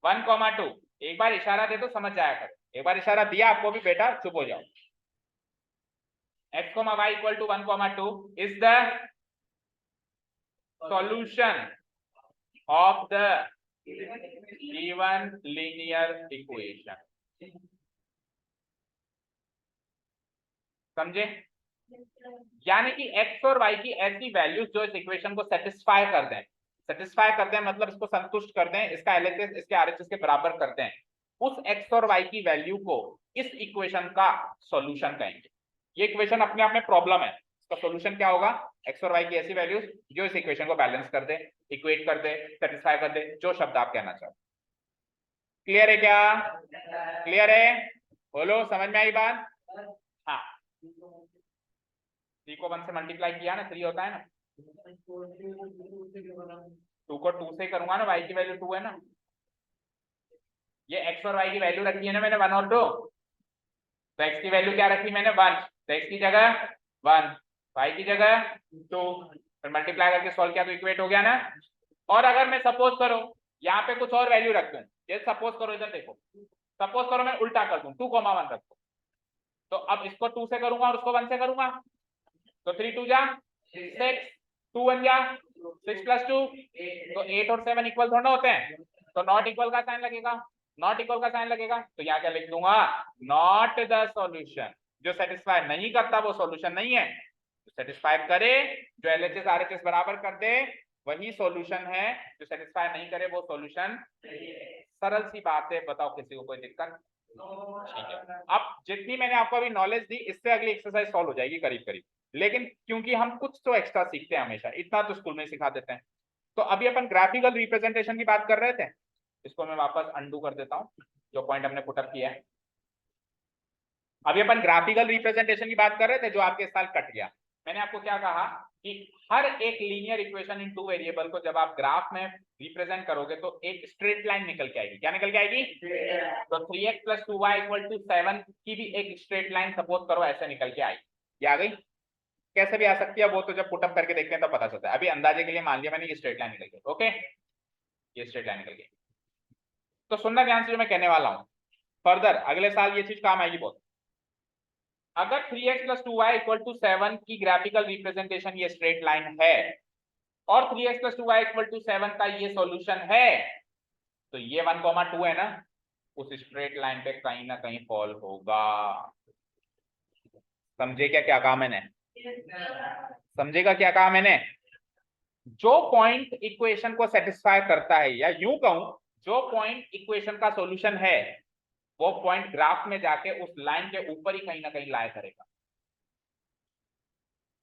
1,2। एक बार इशारा दे तो समझ जाया कर, एक बार इशारा दिया आपको भी, बेटा चुप हो जाओ। X comma Y equal to 1,2 is the solution of the given linear equation। समझे? यानी कि x और y की ऐसी वैल्यूज जो इस इक्वेशन को सेटिस्फाई कर दें, सेटिस्फाई कर दें मतलब इसको संतुष्ट कर दें, इसका LHS इसके RHS के बराबर कर दें, उस x और y की वैल्यू को इस इक्वेशन का सॉल्यूशन कहेंगे। ये इक्वेशन अपने आप में प्रॉब्लम है, इसका सॉल्यूशन क्या होगा, x और y की ऐसी वैल्यूज जो इस इक्वेशन को बैलेंस कर दे, इक्वेट कर दे, सेटिस्फाई कर दे, जो शब्द आप कहना चाहते। क्लियर है क्या? क्लियर है? बोलो समझ में आई बात? हाँ, 3 को 1 से मल्टीप्लाई किया ना 3 होता है ना, 2 को 2 से करूंगा ना, y की वैल्यू 2 है ना, ये x और y की वैल्यू रखी है ना मैंने 1 और 2, तो x की वैल्यू क्या रखी मैंने 1, तो x की जगह 1, y की जगह 2, फिर मल्टीप्लाई करके सॉल्व किया तो इक्वेट हो गया ना। और अगर मैं सपोज करो यहाँ पे कुछ और वैल्यू रख दूं, जैसे सपोज करो इधर देखो, सपोज करो मैं उल्टा कर दूं 2,1 रख दूं, तो अब इसको 2 से करूंगा और उसको 1 से करूंगा, तो 3 2 जा 6, 2 1 जा 6 + 2, तो 8 और 7 इक्वल थोड़ा होते हैं, तो नॉट इक्वल का साइन लगेगा, नॉट इक्वल का साइन लगेगा, तो यहाँ क्या लिख दूंगा, नॉट द सॉल्यूशन। जो सेटिस्फाई नहीं करता वो सॉल्यूशन नहीं है, जो सेटिस्फाई करे, जो LHS RHS बराबर कर दे वही सॉल्यूशन है, जो सेटिस्फाई नहीं करे वो सॉल्यूशन। सरल सी बात है, बताओ किसी को कोई दिक्कत? ठीक है, अब जितनी मैंने आपको अभी नॉलेज दी इससे अगली एक्सरसाइज सॉल्व हो जाएगी करीब करीब, लेकिन क्योंकि हम कुछ तो एक्स्ट्रा सीखते हैं हमेशा, इतना तो स्कूल में सिखा देते हैं। तो अभी अपन ग्राफिकल रिप्रेजेंटेशन की बात कर रहे थे, इसको मैं वापस अंडू कर देता हूं जो पॉइंट हमने पुटअप किया है। अभी अपन ग्राफिकल रिप्रेजेंटेशन की बात कर रहे थे जो आपके साल कट गया। मैंने आपको क्या कहा कि हर एक लीनियर इक्वेशन इन 2 वेरिएबल को जब आप ग्राफ में रिप्रेजेंट करोगे तो एक स्ट्रेट लाइन निकल के आएगी। क्या निकल के आएगी? तो 3x + 2y = 7 की भी एक स्ट्रेट लाइन सपोज करो ऐसे निकल के आई, ये आ गई। कैसे भी आ सकती है वो तो जब पुटअप करके देखते हैं तो पता चलता है, अभी अंदाजे के लिए मान लिया मैंने ये स्ट्रेट लाइन निकल गई। ओके, ये स्ट्रेट लाइन निकल गई। तो सुनना ध्यान से जो मैं कहने वाला हूं, फर्दर अगले साल ये चीज काम आएगी बहुत। अगर 3x + 2y = 7 की ग्राफिकल रिप्रेजेंटेशन ये स्ट्रेट लाइन है और 3x + 2y = 7 का ये सॉल्यूशन है, तो ये 1,2 है ना, उस स्ट्रेट लाइन पे कहीं ना कहीं फॉल होगा। समझे क्या क्या कहा मैंने? समझेगा क्या कहा मैंने? जो पॉइंट इक्वेशन को सेटिस्फाई करता है, या यूं कहूं जो पॉइंट इक्वेशन का सॉल्यूशन है, वो पॉइंट ग्राफ में जाके उस लाइन के ऊपर ही कहीं ना कहीं लाया करेगा।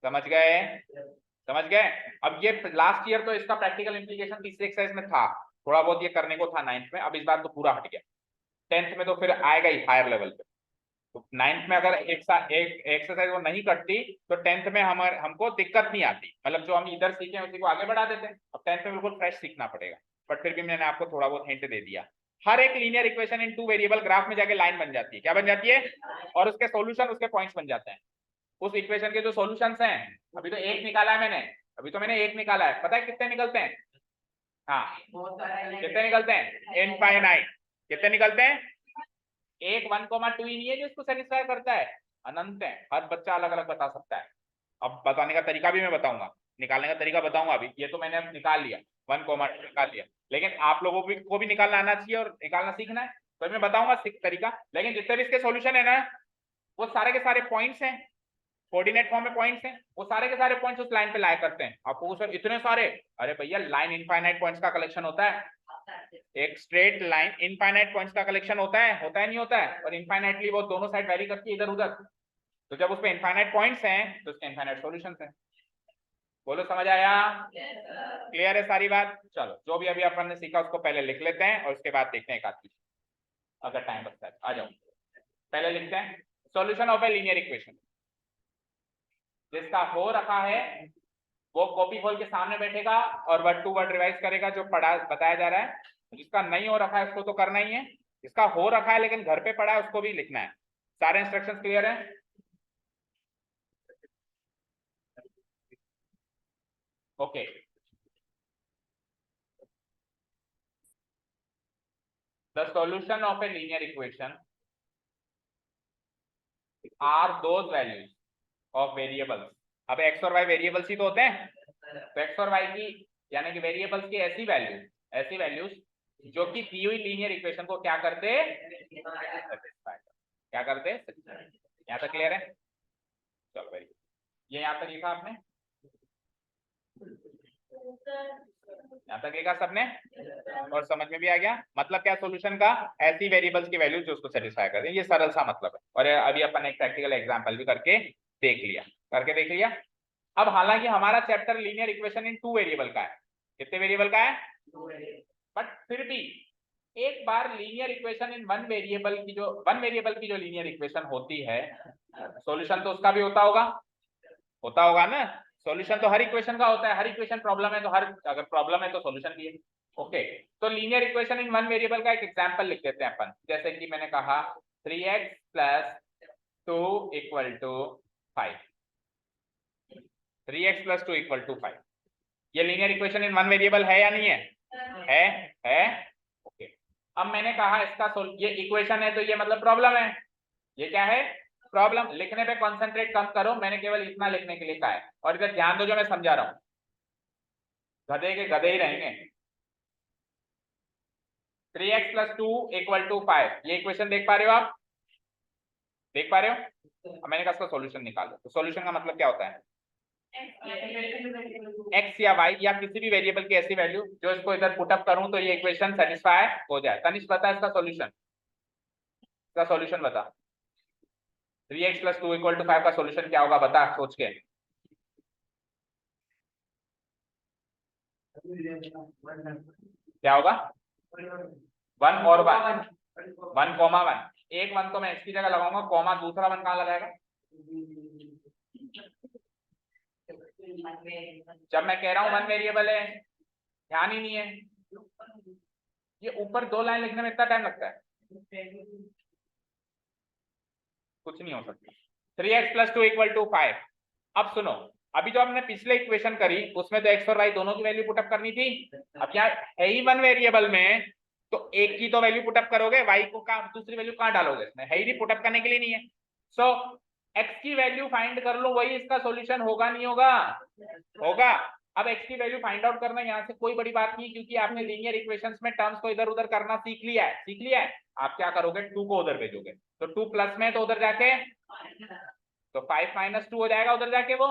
समझ गए? समझ गए? अब ये लास्ट ईयर तो इसका प्रैक्टिकल इंप्लीकेशन तीसरी एक्सरसाइज में था, थोड़ा बहुत ये करने को था 9th में, अब इस बार तो पूरा हट गया। 10th में तो फिर आएगा ही हायर लेवल पे, तो 9th में अगर एक एक्सरसाइज वो नहीं करती तो 10th में हमको दिक्कत नहीं आती, मतलब जो हम इधर सीखे उसी को आगे बढ़ा देते हैं। अब 10th में बिल्कुल फ्रेश सीखना पड़ेगा, बट फिर भी मैंने आपको थोड़ा बहुत हिंट दे दिया। हर एक लीनियर इक्वेशन इन 2 वेरिएबल ग्राफ में जाके लाइन बन जाती है। क्या बन जाती है? और उसके सॉल्यूशन उसके पॉइंट्स बन जाते हैं। उस इक्वेशन के जो सॉल्यूशंस हैं, अभी तो एक निकाला है मैंने, अभी तो मैंने एक निकाला है, पता है कितने निकलते हैं? हाँ, कितने निकलते हैं? इनफाइनाइट। कितने निकलते हैं? एक 1,2 ही नहीं है जो इसको सेटिस्फाई करता है, अनंत है। हर बच्चा अलग अलग बता सकता है। अब बताने का तरीका भी मैं बताऊंगा, निकालने का तरीका बताऊंगा। अभी ये तो मैंने अब निकाल लिया, 1,2 निकाल लिया, लेकिन आप लोगों को भी निकालना आना चाहिए और निकालना सीखना है, तो मैं बताऊंगा तरीका। लेकिन जितने भी इसके सॉल्यूशन है ना, वो सारे के सारे पॉइंट्स हैं, कोऑर्डिनेट फॉर्म में पॉइंट्स हैं, वो सारे के सारे पॉइंट्स उस लाइन पे लाया करते हैं। आपको सर इतने सारे, अरे भैया लाइन इनफाइनाइट पॉइंट्स का कलेक्शन होता है। एक स्ट्रेट लाइन इनफाइनाइट पॉइंट्स का कलेक्शन होता है नहीं होता है? और इनफाइनाइटली वो दोनों साइड वेरी करती है इधर उधर, तो जब उसमें इनफाइनाइट पॉइंट्स हैं तो उसके इनफाइनाइट सॉल्यूशंस हैं। बोलो समझ आया? क्लियर है सारी बात? चलो जो भी अभी अपन ने सीखा उसको पहले लिख लेते हैं और उसके बाद देखते हैं एक आध चीज, अगर टाइम बचता है। आ जाओ पहले लिखते हैं solution of a linear equation. जिसका हो रखा है वो कॉपी खोल के सामने बैठेगा और वर्ड टू वर्ड रिवाइज करेगा जो पढ़ा बताया जा रहा है। जिसका नहीं हो रखा है उसको तो करना ही है, जिसका हो रखा है लेकिन घर पे पढ़ा है उसको भी लिखना है। सारे इंस्ट्रक्शंस क्लियर है? Okay, the solution of a linear equation are those values of variables. अब एक्स और वाई वेरिएबल्स ही तो होते हैं, तो एक्स और वाई की यानी कि वेरिएबल्स की ऐसी वैल्यूज जो कि दी हुई लीनियर इक्वेशन को क्या करते? क्या करते? यहाँ तक क्लियर है? चलो वेरी गुड, ये यहाँ तक लिखा आपने, यहाँ तक लिखा सबने और समझ में भी आ गया? मतलब क्या सॉल्यूशन का? ऐसी वेरिएबल्स की वैल्यूज जो उसको सेटिस्फाई करते हैं, ये सरल सा मतलब है। और अभी अपन एक प्रैक्टिकल एग्जांपल भी करके देख लिया। अब हालांकि हमारा चैप्टर लीनियर इक्वेशन इन 2 वेरिएबल का है। कितने वेरिएबल का है? बट फिर भी एक बार लीनियर इक्वेशन इन 1 वेरिएबल की जो लीनियर इक्वेशन होती है, सॉल्यूशन तो उसका भी होता होगा ना। सॉल्यूशन तो हर इक्वेशन का होता है, हर इक्वेशन प्रॉब्लम है तो अगर प्रॉब्लम है तो सॉल्यूशन भी है। ओके, तो लीनियर इक्वेशन इन 1 वेरिएबल का एक एग्जांपल लिख देते हैं अपन। जैसे कि मैंने कहा 3x + 2 = 5, 3x + 2 = 5। ये linear equation in one variable है या नहीं है? है। ओके, अब मैंने कहा इसका ये इक्वेशन है तो ये मतलब प्रॉब्लम है। ये क्या है? प्रॉब्लम। लिखने पे कॉन्सेंट्रेट कम करो, मैंने केवल इतना लिखने के लिए कहा है। और इधर ध्यान दो जो मैं समझा रहा हूं, गधे के गधे ही रहेंगे। 3x + 2 = 5, ये इक्वेशन देख पा रहे हो आप? देख पा रहे हो? अब मैंने कहा इसका सॉल्यूशन निकालो। तो सॉल्यूशन का मतलब क्या होता है? x या y या किसी भी वेरिएबल की ऐसी वैल्यू जो इसको इधर पुटअप करूं तो ये इक्वेशन सेटिस्फाई हो जाए। तनिष बता इसका सॉल्यूशन, इसका सॉल्यूशन बता। 3x + 2 = 5 का सॉल्यूशन क्या होगा बता सोच के। क्या होगा? 1 और 1, 1,1। एक 1 तो मैं x की जगह लगाऊंगा, कॉमा दूसरा 1 कहां लगाएगा? जब मैं कह रहा हूं 1 वेरिएबल है, ध्यान ही नहीं है। ये ऊपर 2 लाइन लिखने में इतना टाइम लगता है? कुछ नहीं हो सकता। 3x + 2 = 5। अब सुनो, अभी जो हमने पिछले इक्वेशन करी उसमें तो x और y दोनों की वैल्यू पुटअप करनी थी। अब क्या है ही 1 वेरिएबल में, तो एक की तो वैल्यू पुटअप करोगे, y को कहां दूसरी वैल्यू कहां डालोगे? इसमें है ही नहीं, पुटअप करने के लिए नहीं है। सो x की वैल्यू फाइंड कर लो, वही इसका सॉल्यूशन होगा नहीं होगा? होगा। अब x की वैल्यू फाइंड आउट करना यहाँ से कोई बड़ी बात नहीं, क्योंकि आपने लीनियर इक्वेशंस में टर्म्स को इधर उधर करना सीख लिया है। सीख लिया है। आप क्या करोगे? 2 को उधर भेजोगे, तो 2 प्लस में तो उधर जाके तो 5 - 2 हो जाएगा उधर जाके। वो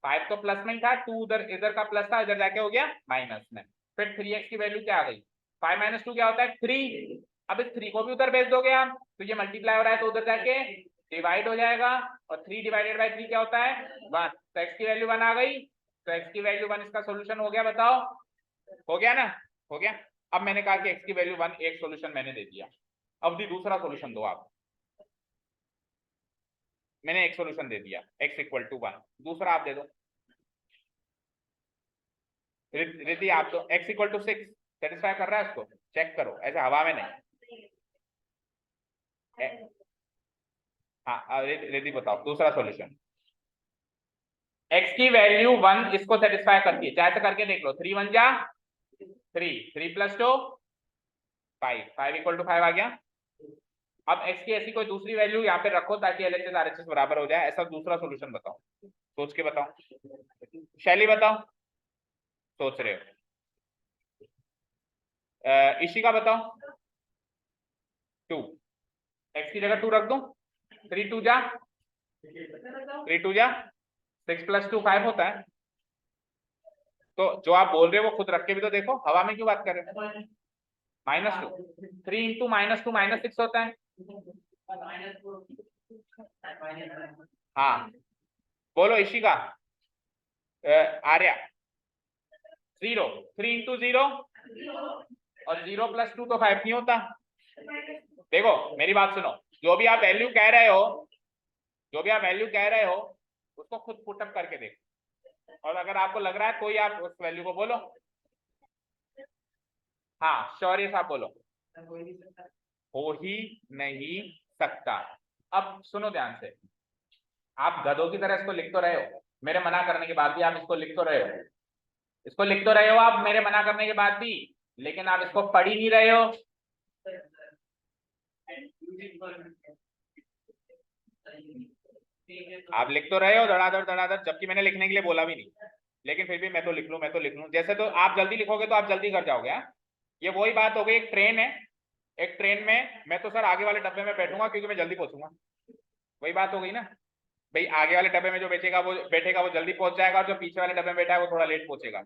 5 तो प्लस में ही था, 2 उधर इधर का प्लस था, इधर जाके हो गया माइनस में। फिर 3x की वैल्यू क्या आ गई? 5 - 2 क्या होता है? 3। अब इस 3 को भी उधर भेज दोगे आप, तो ये मल्टीप्लाई हो रहा है तो उधर जाके डिवाइड हो जाएगा, और 3 / 3 क्या होता है? 1। तो x की वैल्यू 1 आ गई, तो x की वैल्यू 1 इसका सोल्यूशन हो गया। बताओ, हो गया ना? हो गया। अब मैंने कहा कि x की वैल्यू 1 एक सोल्यूशन मैंने दे दिया। अब दूसरा सोल्यूशन दो आप। मैंने एक सोल्यूशन दे दिया, x = 1। दूसरा आप दे दो। रिद्धि आप तो x = 6 सेटिस्फाई कर रहा है उसको? चेक करो, ऐसे हवा में नहीं। हाँ रिद्धि बताओ दूसरा सॉल्यूशन। x की वैल्यू 1 इसको सेटिस्फाई करती है, चाहे तो करके देख लो। 3 × 1 = 3, 3 + 2 5, 5 = 5 आ गया। अब x की ऐसी कोई दूसरी वैल्यू यहाँ पे रखो ताकि LHS RHS बराबर हो जाए, ऐसा दूसरा सॉल्यूशन बताओ, सोच के बताओ। शैली बताओ, सोच रहे हो? इशिका बताओ। 2, x की जगह 2 रख दूं? 3 × 2 = 6 + 2 5 होता है। तो जो आप बोल रहे हो वो खुद रख के भी तो देखो, हवा में क्यों बात कर रहे हो? -2, 3 × -2 -6 होता है। हाँ बोलो इशिका। आर्या 0, 3 × 0 और 0 + 2 तो 5 नहीं होता। देखो मेरी बात सुनो, जो भी आप वैल्यू कह रहे हो, जो भी आप वैल्यू कह रहे हो उसको खुद पुटअप करके देखो, और अगर आपको लग रहा है कोई आप उस वैल्यू को बोलो। हाँ शौर्य साहब बोलो। हो ही नहीं सकता। अब सुनो ध्यान से, आप गधों की तरह इसको लिख तो रहे हो, मेरे मना करने के बाद भी आप इसको लिख तो रहे हो, इसको लिख तो रहे हो आप मेरे मना करने के बाद भी, लेकिन आप इसको पढ़ ही नहीं रहे हो। आप लिख तो रहे हो धड़ाधड़, जबकि मैंने लिखने के लिए बोला भी नहीं, लेकिन फिर भी मैं तो लिख लूं। जैसे तो आप जल्दी लिखोगे तो आप जल्दी कर जाओगे। हाँ? ये वही बात हो गई, एक ट्रेन है, एक ट्रेन में मैं तो सर आगे वाले डब्बे में बैठूंगा क्योंकि मैं जल्दी पहुंचूंगा। वही बात हो गई ना भाई, आगे वाले डब्बे में जो बैठेगा वो जल्दी पहुंच जाएगा, और जो पीछे वाले डब्बे में बैठा है वो थोड़ा लेट पहुंचेगा।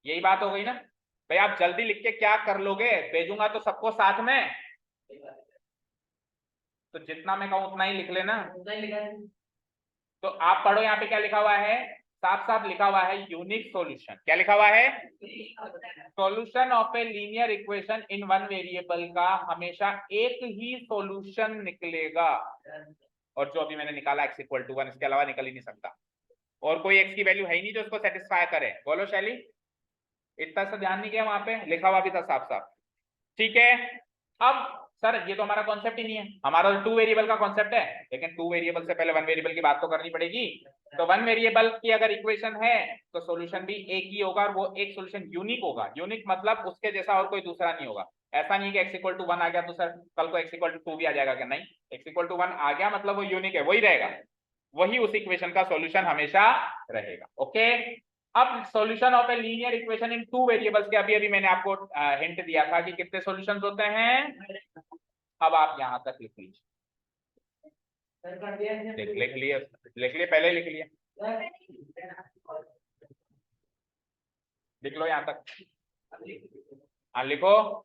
यही बात हो गई ना भाई। आप जल्दी लिख के क्या कर लोगे? भेजूंगा तो सबको साथ में, तो जितना मैं कहूं उतना ही लिख लेना। तो आप पढ़ो, यहाँ पे क्या लिखा हुआ है? साफ साफ लिखा हुआ है यूनिक सॉल्यूशन। क्या लिखा हुआ है? Solution of a linear equation in one variable का हमेशा एक ही सॉल्यूशन निकलेगा, और जो अभी मैंने निकाला x = 1, इसके अलावा निकल ही नहीं सकता, और कोई x की वैल्यू है ही नहीं जो उसको सेटिस्फाई करे। बोलो शैली, इतना सा ध्यान नहीं किया? वहां पे लिखा हुआ भी था साफ साफ। ठीक है, अब सर ये तो हमारा कॉन्सेप्ट ही नहीं है, हमारा तो 2 वेरिएबल का कॉन्सेप्ट है, लेकिन 2 वेरिएबल से पहले 1 वेरिएबल की बात तो करनी पड़ेगी। तो 1 वेरिएबल की अगर इक्वेशन है तो सॉल्यूशन भी एक ही होगा, और वो एक सॉल्यूशन यूनिक होगा। यूनिक मतलब उसके जैसा और कोई दूसरा नहीं होगा। ऐसा नहीं कि x इक्वल टू 1 आ गया तो सर कल को x इक्वल टू 2 भी आ जाएगा क्या? नहीं, x इक्वल टू 1 आ गया मतलब वो यूनिक है, वही रहेगा, वही उस इक्वेशन का सॉल्यूशन हमेशा रहेगा। ओके, अब solution of a linear equation in 2 variables के अभी अभी मैंने आपको हिंट दिया था कि कितने सॉल्यूशंस होते हैं। अब आप यहां तक लिख लीजिए, लिख लिए पहले लिख लिए, लिख लो यहां तक। हाँ लिखो।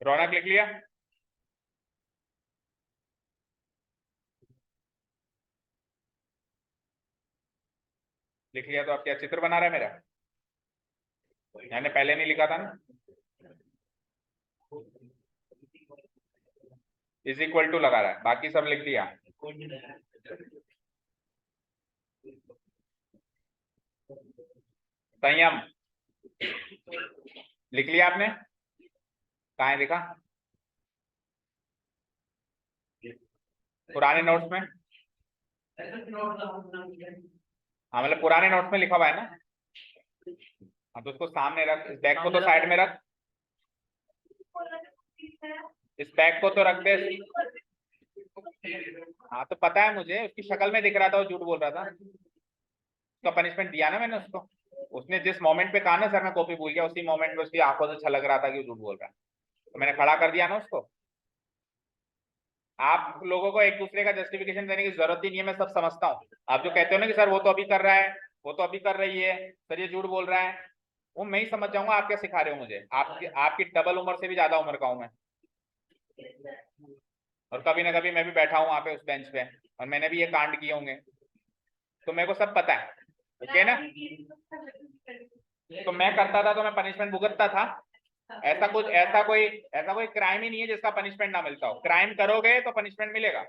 रौनक लिख लिया? लिख लिया तो आप क्या चित्र बना रहे हैं मेरा? मैंने पहले नहीं लिखा था ना, इज इक्वल टू लगा रहा है, बाकी सब लिख दिया। संयम लिख लिया आपने? कहाँ है लिखा? पुराने नोट्स में? हाँ मतलब पुराने नोट्स में लिखा हुआ है ना? हाँ तो उसको सामने रख, इस बैग को तो साइड में रख, इस बैग को तो रख दे। हाँ तो पता है मुझे, उसकी शक्ल में दिख रहा था वो झूठ बोल रहा था। उसका पनिशमेंट दिया ना मैंने उसको, उसने जिस मोमेंट पे कहा ना सर मैं कॉपी भूल गया, उसी मोमेंट में उसकी आंखों से छलक रहा था कि वो झूठ बोल रहा है, तो मैंने खड़ा कर दिया ना उसको। आप लोगों को एक दूसरे का जस्टिफिकेशन देने की जरूरत ही नहीं है, मैं सब समझता हूँ। आप जो कहते हो ना कि सर वो तो अभी कर रहा है, वो तो अभी कर रही है, सर ये झूठ बोल रहा है, वो मैं ही समझ जाऊंगा आप क्या सिखा रहे हो मुझे। आपकी आपकी डबल उम्र से भी ज्यादा उम्र का हूं मैं, और कभी ना कभी मैं भी बैठा हूँ वहां पे उस बेंच पे, और मैंने भी ये कांड किए होंगे, तो मेरे को सब पता है। ठीक है ना? तो मैं करता था तो मैं पनिशमेंट भुगतता था। ऐसा कोई क्राइम ही नहीं है जिसका पनिशमेंट ना मिलता हो। क्राइम करोगे तो पनिशमेंट मिलेगा।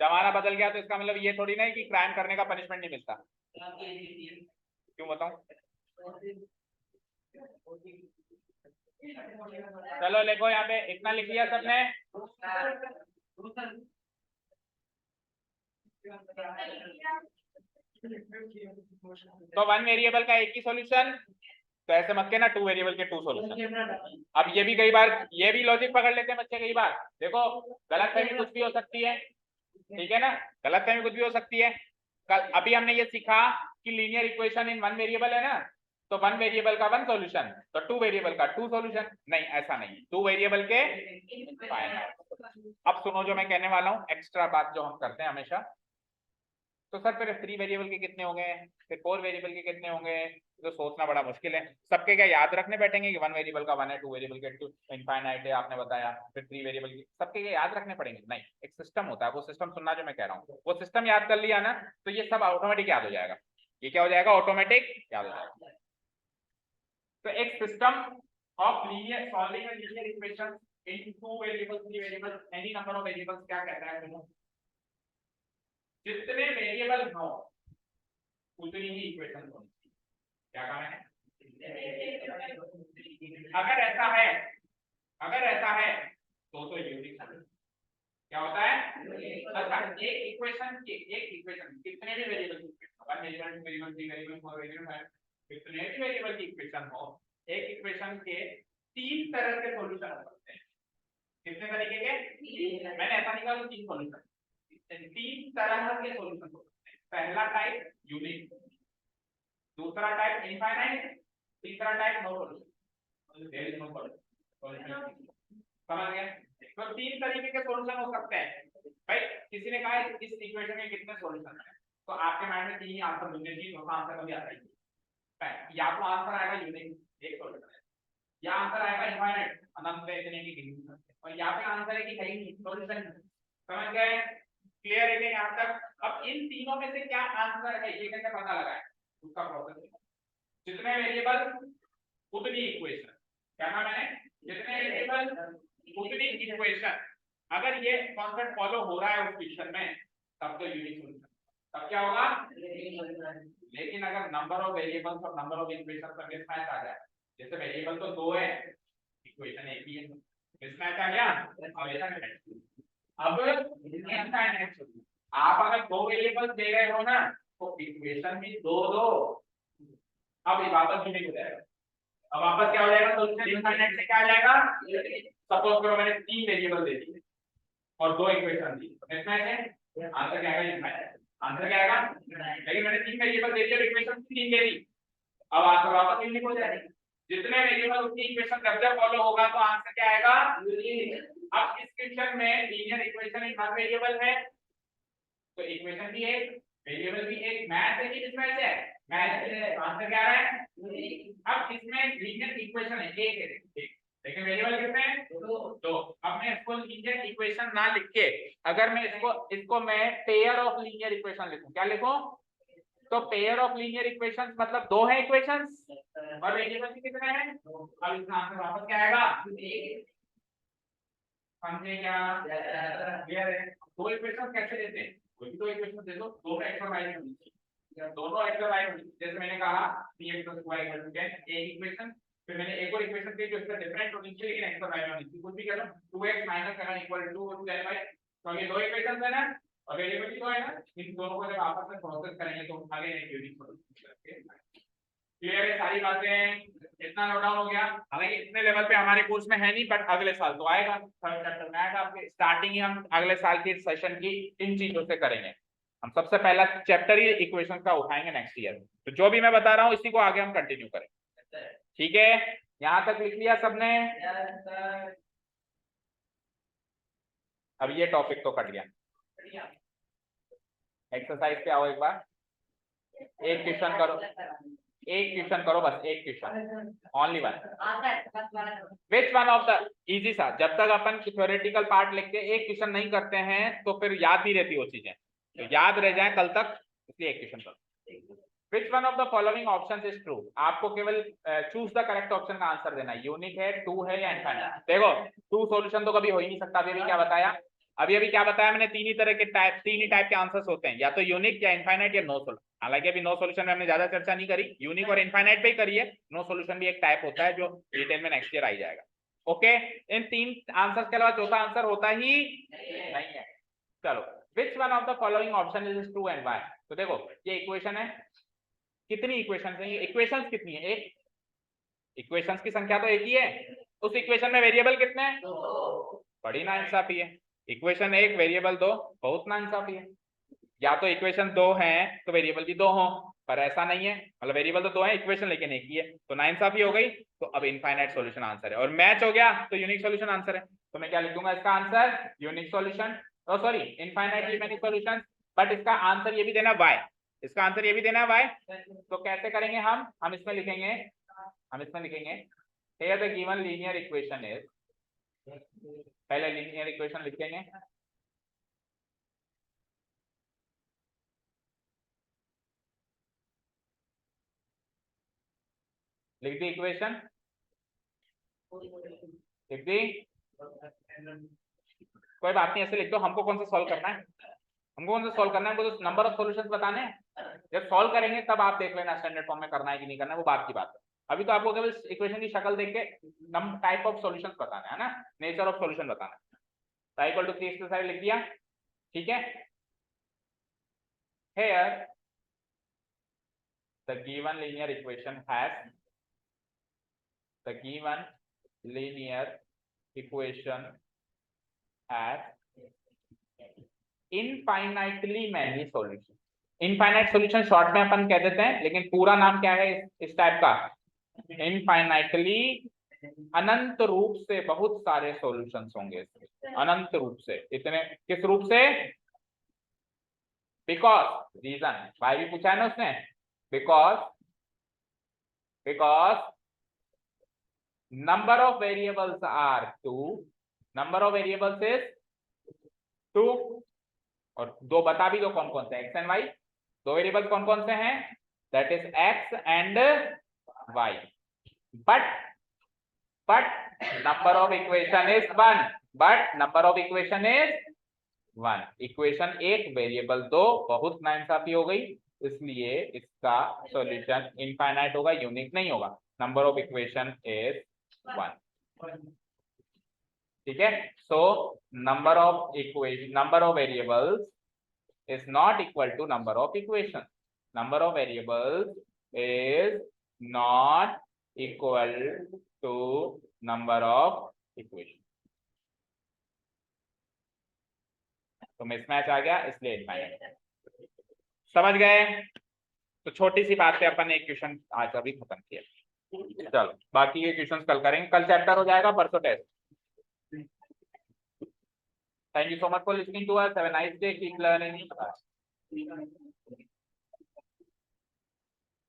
जमाना बदल गया तो इसका मतलब ये थोड़ी ना है कि क्राइम करने का पनिशमेंट नहीं मिलता। क्यों बताऊं? चलो लिखो यहाँ पे, इतना लिख लिया सबने? तो 1 वेरिएबल का एक ही सॉल्यूशन, तो ऐसे मत के ना 2 वेरिएबल के 2 सॉल्यूशन। अब ये भी कई बार ये भी लॉजिक पकड़ लेते हैं बच्चे कई बार। देखो गलतफहमी कुछ भी हो सकती है, ठीक है ना? गलतफहमी कुछ भी हो सकती है। कल अभी हमने ये सीखा कि लीनियर इक्वेशन इन 1 वेरिएबल है ना, तो 1 वेरिएबल का 1 सॉल्यूशन, तो 2 वेरिएबल का 2 सॉल्यूशन। नहीं ऐसा नहीं, 2 वेरिएबल के इनफाइनाइट। अब सुनो जो मैं कहने वाला हूँ, एक्स्ट्रा बात जो हम करते हैं हमेशा। तो सर फिर 3 वेरिएबल के कितने होंगे, फिर 4 वेरिएबल के कितने होंगे? तो सोचना बड़ा मुश्किल है। सबके क्या याद रखने बैठेंगे कि 1 वेरिएबल का 1 है, 2 वेरिएबल के 2 इनफाइनाइट है आपने बताया, फिर 3 वेरिएबल की सबके क्या याद रखने पड़ेंगे? नहीं, एक सिस्टम होता है, वो सिस्टम सुनना जो मैं कह रहा हूँ, वो सिस्टम याद कर लिया ना तो ये सब ऑटोमेटिक याद हो जाएगा। ये क्या हो जाएगा? ऑटोमेटिक याद हो जाएगा। तो एक system of linear solving linear equation in 2 variables 3 variables any number of variables क्या कहता है? जितने वेरिएबल हो उतनी ही इक्वेशन होनी चाहिए। क्या कहा मैंने? अगर ऐसा है, अगर ऐसा है तो यूनिक क्या होता है? अच्छा, एक इक्वेशन कितने भी वेरिएबल की, 1 वेरिएबल 2 वेरिएबल 3 वेरिएबल 4 वेरिएबल 5 कितने भी वेरिएबल की इक्वेशन हो, एक इक्वेशन के 3 तरह के सॉल्यूशन हो सकते हैं। कितने तरीके के? मैंने ऐसा नहीं कहा 3 सॉल्यूशन, 3 तरह के सॉल्यूशन हो सकते हैं। पहला टाइप यूनिक, दूसरा टाइप इनफाइनाइट, तीसरा टाइप नो सॉल्यूशन। समझ गए? तो 3 तरीके के सॉल्यूशन हो सकते हैं। भाई किसी ने कहा इस इक्वेशन के कितने सॉल्यूशन हैं, तो आपके माइंड में 3 ही आंसर होंगे, 3 होगा आंसर कभी आता है। या तो आंसर आएगा यूनिक एक सॉल्यूशन है, या आंसर आएगा इनफाइनाइट अनंत है इतने की गिनती, और या पे आंसर है कि है ही नहीं सॉल्यूशन। समझ गए? क्लियर है यहाँ तक? अब इन तीनों में से क्या आंसर है ये कैसे पता लगाएं, उसका प्रोसेस। जितने वेरिएबल उतनी इक्वेशन, क्या नाम है? जितने वेरिएबल उतनी इक्वेशन। अगर ये कॉन्सेप्ट फॉलो हो रहा है उस क्वेश्चन में तब तो यूनिक सोल्यूशन, तब क्या होगा। लेकिन अगर नंबर ऑफ वेरिएबल्स और नंबर ऑफ इक्वेशन का मिसमैच आ जाए, जैसे वेरिएबल तो 2 है, इक्वेशन एक ही है, मिसमैच आ गया, अब इनफाइनाइट। आप अगर 2 वेरिएबल्स दे रहे हो ना तो इक्वेशन भी 2 दो, अब वापस यूनिक हो जाएगा। अब वापस क्या हो जाएगा, सोल्यूशन इनफाइनाइट से क्या आ जाएगा। सपोज करो मैंने 3 वेरिएबल दे दिए और 2 इक्वेशन दी, मिसमैच है, आंसर क्या आएगा, इनफाइनाइट आंसर क्या आएगा। लेकिन मैंने 3 वेरिएबल दे दिए, इक्वेशन 3 दे दी, अब आंसर वापस यूनिक हो जाएगा। जितने वेरिएबल उतनी इक्वेशन जब फॉलो होगा तो आंसर क्या आएगा, यूनिक। अब इस क्वेश्चन में लीनियर इक्वेशन एक हर वेरिएबल है, तो इक्वेशन भी एक, वेरिएबल भी एक, मैथ है कि मिसमैच है, मैच है, आंसर क्या आ रहा है। अब इसमें लीनियर इक्वेशन है एक है, लेकिन वेरिएबल कितने हैं, तो अब मैं इसको लीनियर इक्वेशन ना लिख के अगर मैं इसको मैं पेयर ऑफ लीनियर इक्वेशन लिखूं, क्या लिखूं, तो पेयर ऑफ लीनियर इक्वेशंस मतलब 2 है इक्वेशंस और वेरिएबल कितने हैं। अब इसका आंसर वापस क्या आएगा, समझे क्या, क्लियर है। 2 इक्वेशंस कैसे देते हैं, कोई भी 2 इक्वेशन दे दो, दोनों एक्स और वाई होनी चाहिए, दोनों एक्स और वाई होनी चाहिए। जैसे मैंने कहा px + y = 10 एक इक्वेशन, फिर मैंने एक और इक्वेशन दी जो इसका डिफरेंट होनी चाहिए लेकिन एक्स और वाई में होनी चाहिए, कुछ भी कह लो 2x - 7 = 2 और 10y, तो ये 2 इक्वेशंस है ना और वेरिएबल भी 2 है ना, इन दोनों को जब आपस में प्रोसेस करेंगे तो आगे एक यूनिक सॉल्यूशन। क्लियर है सारी बातें, इतना नोट डाउन हो गया। हालांकि इतने लेवल पे हमारे कोर्स में है नहीं, बट अगले साल तो आएगा, थर्ड चैप्टर में आएगा आपके, स्टार्टिंग ही हम अगले साल के सेशन की इन चीजों से करेंगे। हम सबसे पहला चैप्टर ही इक्वेशन का उठाएंगे नेक्स्ट ईयर, तो जो भी मैं बता रहा हूँ इसी को आगे हम कंटिन्यू करेंगे, ठीक है। यहाँ तक लिख लिया सबने, अब ये टॉपिक तो कट गया। एक्सरसाइज पे आओ एक बार, एक क्वेश्चन करो, एक क्वेश्चन करो, बस एक question, only one. Which one of the, easy सा, जब तक अपन थ्योरेटिकल पार्ट लिखते एक क्वेश्चन नहीं करते हैं तो फिर याद नहीं रहती वो चीजें, तो याद रह जाए कल तक, इसलिए एक क्वेश्चन करो। Which one of the following options is true, आपको केवल चूज द करेक्ट ऑप्शन का आंसर देना है, यूनिक है, टू है या इनफाइनाइट। देखो टू सॉल्यूशन तो कभी हो ही नहीं सकता, अभी क्या बताया, अभी क्या बताया मैंने, तीन ही तरह के टाइप, तीन ही टाइप के आंसर्स होते हैं, या तो यूनिक या इनफाइनाइट या नो सॉल्यूशन। हालांकि अभी नो सॉल्यूशन में हमने ज्यादा चर्चा नहीं करी, यूनिक और इनफाइनाइट पे ही करी है, नो सॉल्यूशन भी एक टाइप होता है जो डिटेल में नेक्स्ट ईयर आई जाएगा। ओके, इन तीन आंसर्स के अलावा चौथा आंसर होता ही नहीं है। चलो, which one of the following option is true and why. तो देखो ये इक्वेशन है, कितनी इक्वेशंस हैं, इक्वेशंस कितनी है, एक, इक्वेशंस की संख्या तो एक ही है, उस इक्वेशन में वेरिएबल कितने हैं, बड़ी नाइंसाफी है। इक्वेशन एक वेरिएबल दो, बहुत नाइंसाफी है। या तो इक्वेशन दो हैं तो वेरिएबल भी दो हो, पर ऐसा नहीं है, मतलब वेरिएबल तो दो है, इक्वेशन लेकिन एक ही है, तो नाइंसाफी हो गई। तो अब इनफाइनाइट सॉल्यूशन आंसर है, और मैच हो गया तो यूनिक सॉल्यूशन आंसर है। तो मैं क्या लिख दूंगा इसका answer, unique solution, sorry infinitely many solution, but इसका आंसर ये भी देना वाई, इसका आंसर ये भी देना वाई। तो कैसे करेंगे हम इसमें लिखेंगे, here the given linear equation is, पहले लीनियर इक्वेशन लिखेंगे, लिख दी इक्वेशन, लिख दी, कोई बात नहीं, ऐसे लिख दो। हमको कौन सा सॉल्व करना है, हमको तो नंबर ऑफ सॉल्यूशंस बताने हैं। जब सॉल्व करेंगे तब आप देख लेना स्टैंडर्ड फॉर्म में करना है कि नहीं करना है, वो बात की बात है। अभी तो आपको केवल इक्वेशन की शक्ल देख के टाइप ऑफ सॉल्यूशंस बताना है ना, नेचर ऑफ सॉल्यूशन बताना है। तो इक्वल टू 3 x साइड लिख दिया, ठीक है। Here the given linear equation has, the given linear equation has infinitely many solutions। Infinite solution short में अपन कह देते हैं, लेकिन पूरा नाम क्या है इस टाइप का, इनफाइनाइटली, अनंत रूप से बहुत सारे सॉल्यूशंस होंगे, अनंत रूप से। इतने किस रूप से, बिकॉज, रीजन भाई भी पूछा है ना उसने, because number of variables are two, number of variables is 2, और दो बता भी दो कौन कौन से, एक्स एंड वाई, दो वेरिएबल्स कौन कौन से हैं, that is X and Y. But number of equation is 1, but number of equation is 1। Equation 1 variable 2, बहुत नाइंसाफी हो गई, इसलिए इसका सॉल्यूशन इनफाइनाइट होगा, यूनिक नहीं होगा। Number of equation is 1। ठीक है, so number of equation, number of variables is not equal to number of equations. Number of variables is not equal to number of equations. तो mismatch आ गया, इसलिए infinite. समझ गए? तो छोटी सी बात पे अपन ने इक्वेशन आज अभी खत्म किया। चलो बाकी के क्वेश्चंस कल करेंगे, कल चैप्टर हो जाएगा, परसों test. Thank you so much for listening to us. Have a nice day. Keep learning. Bye.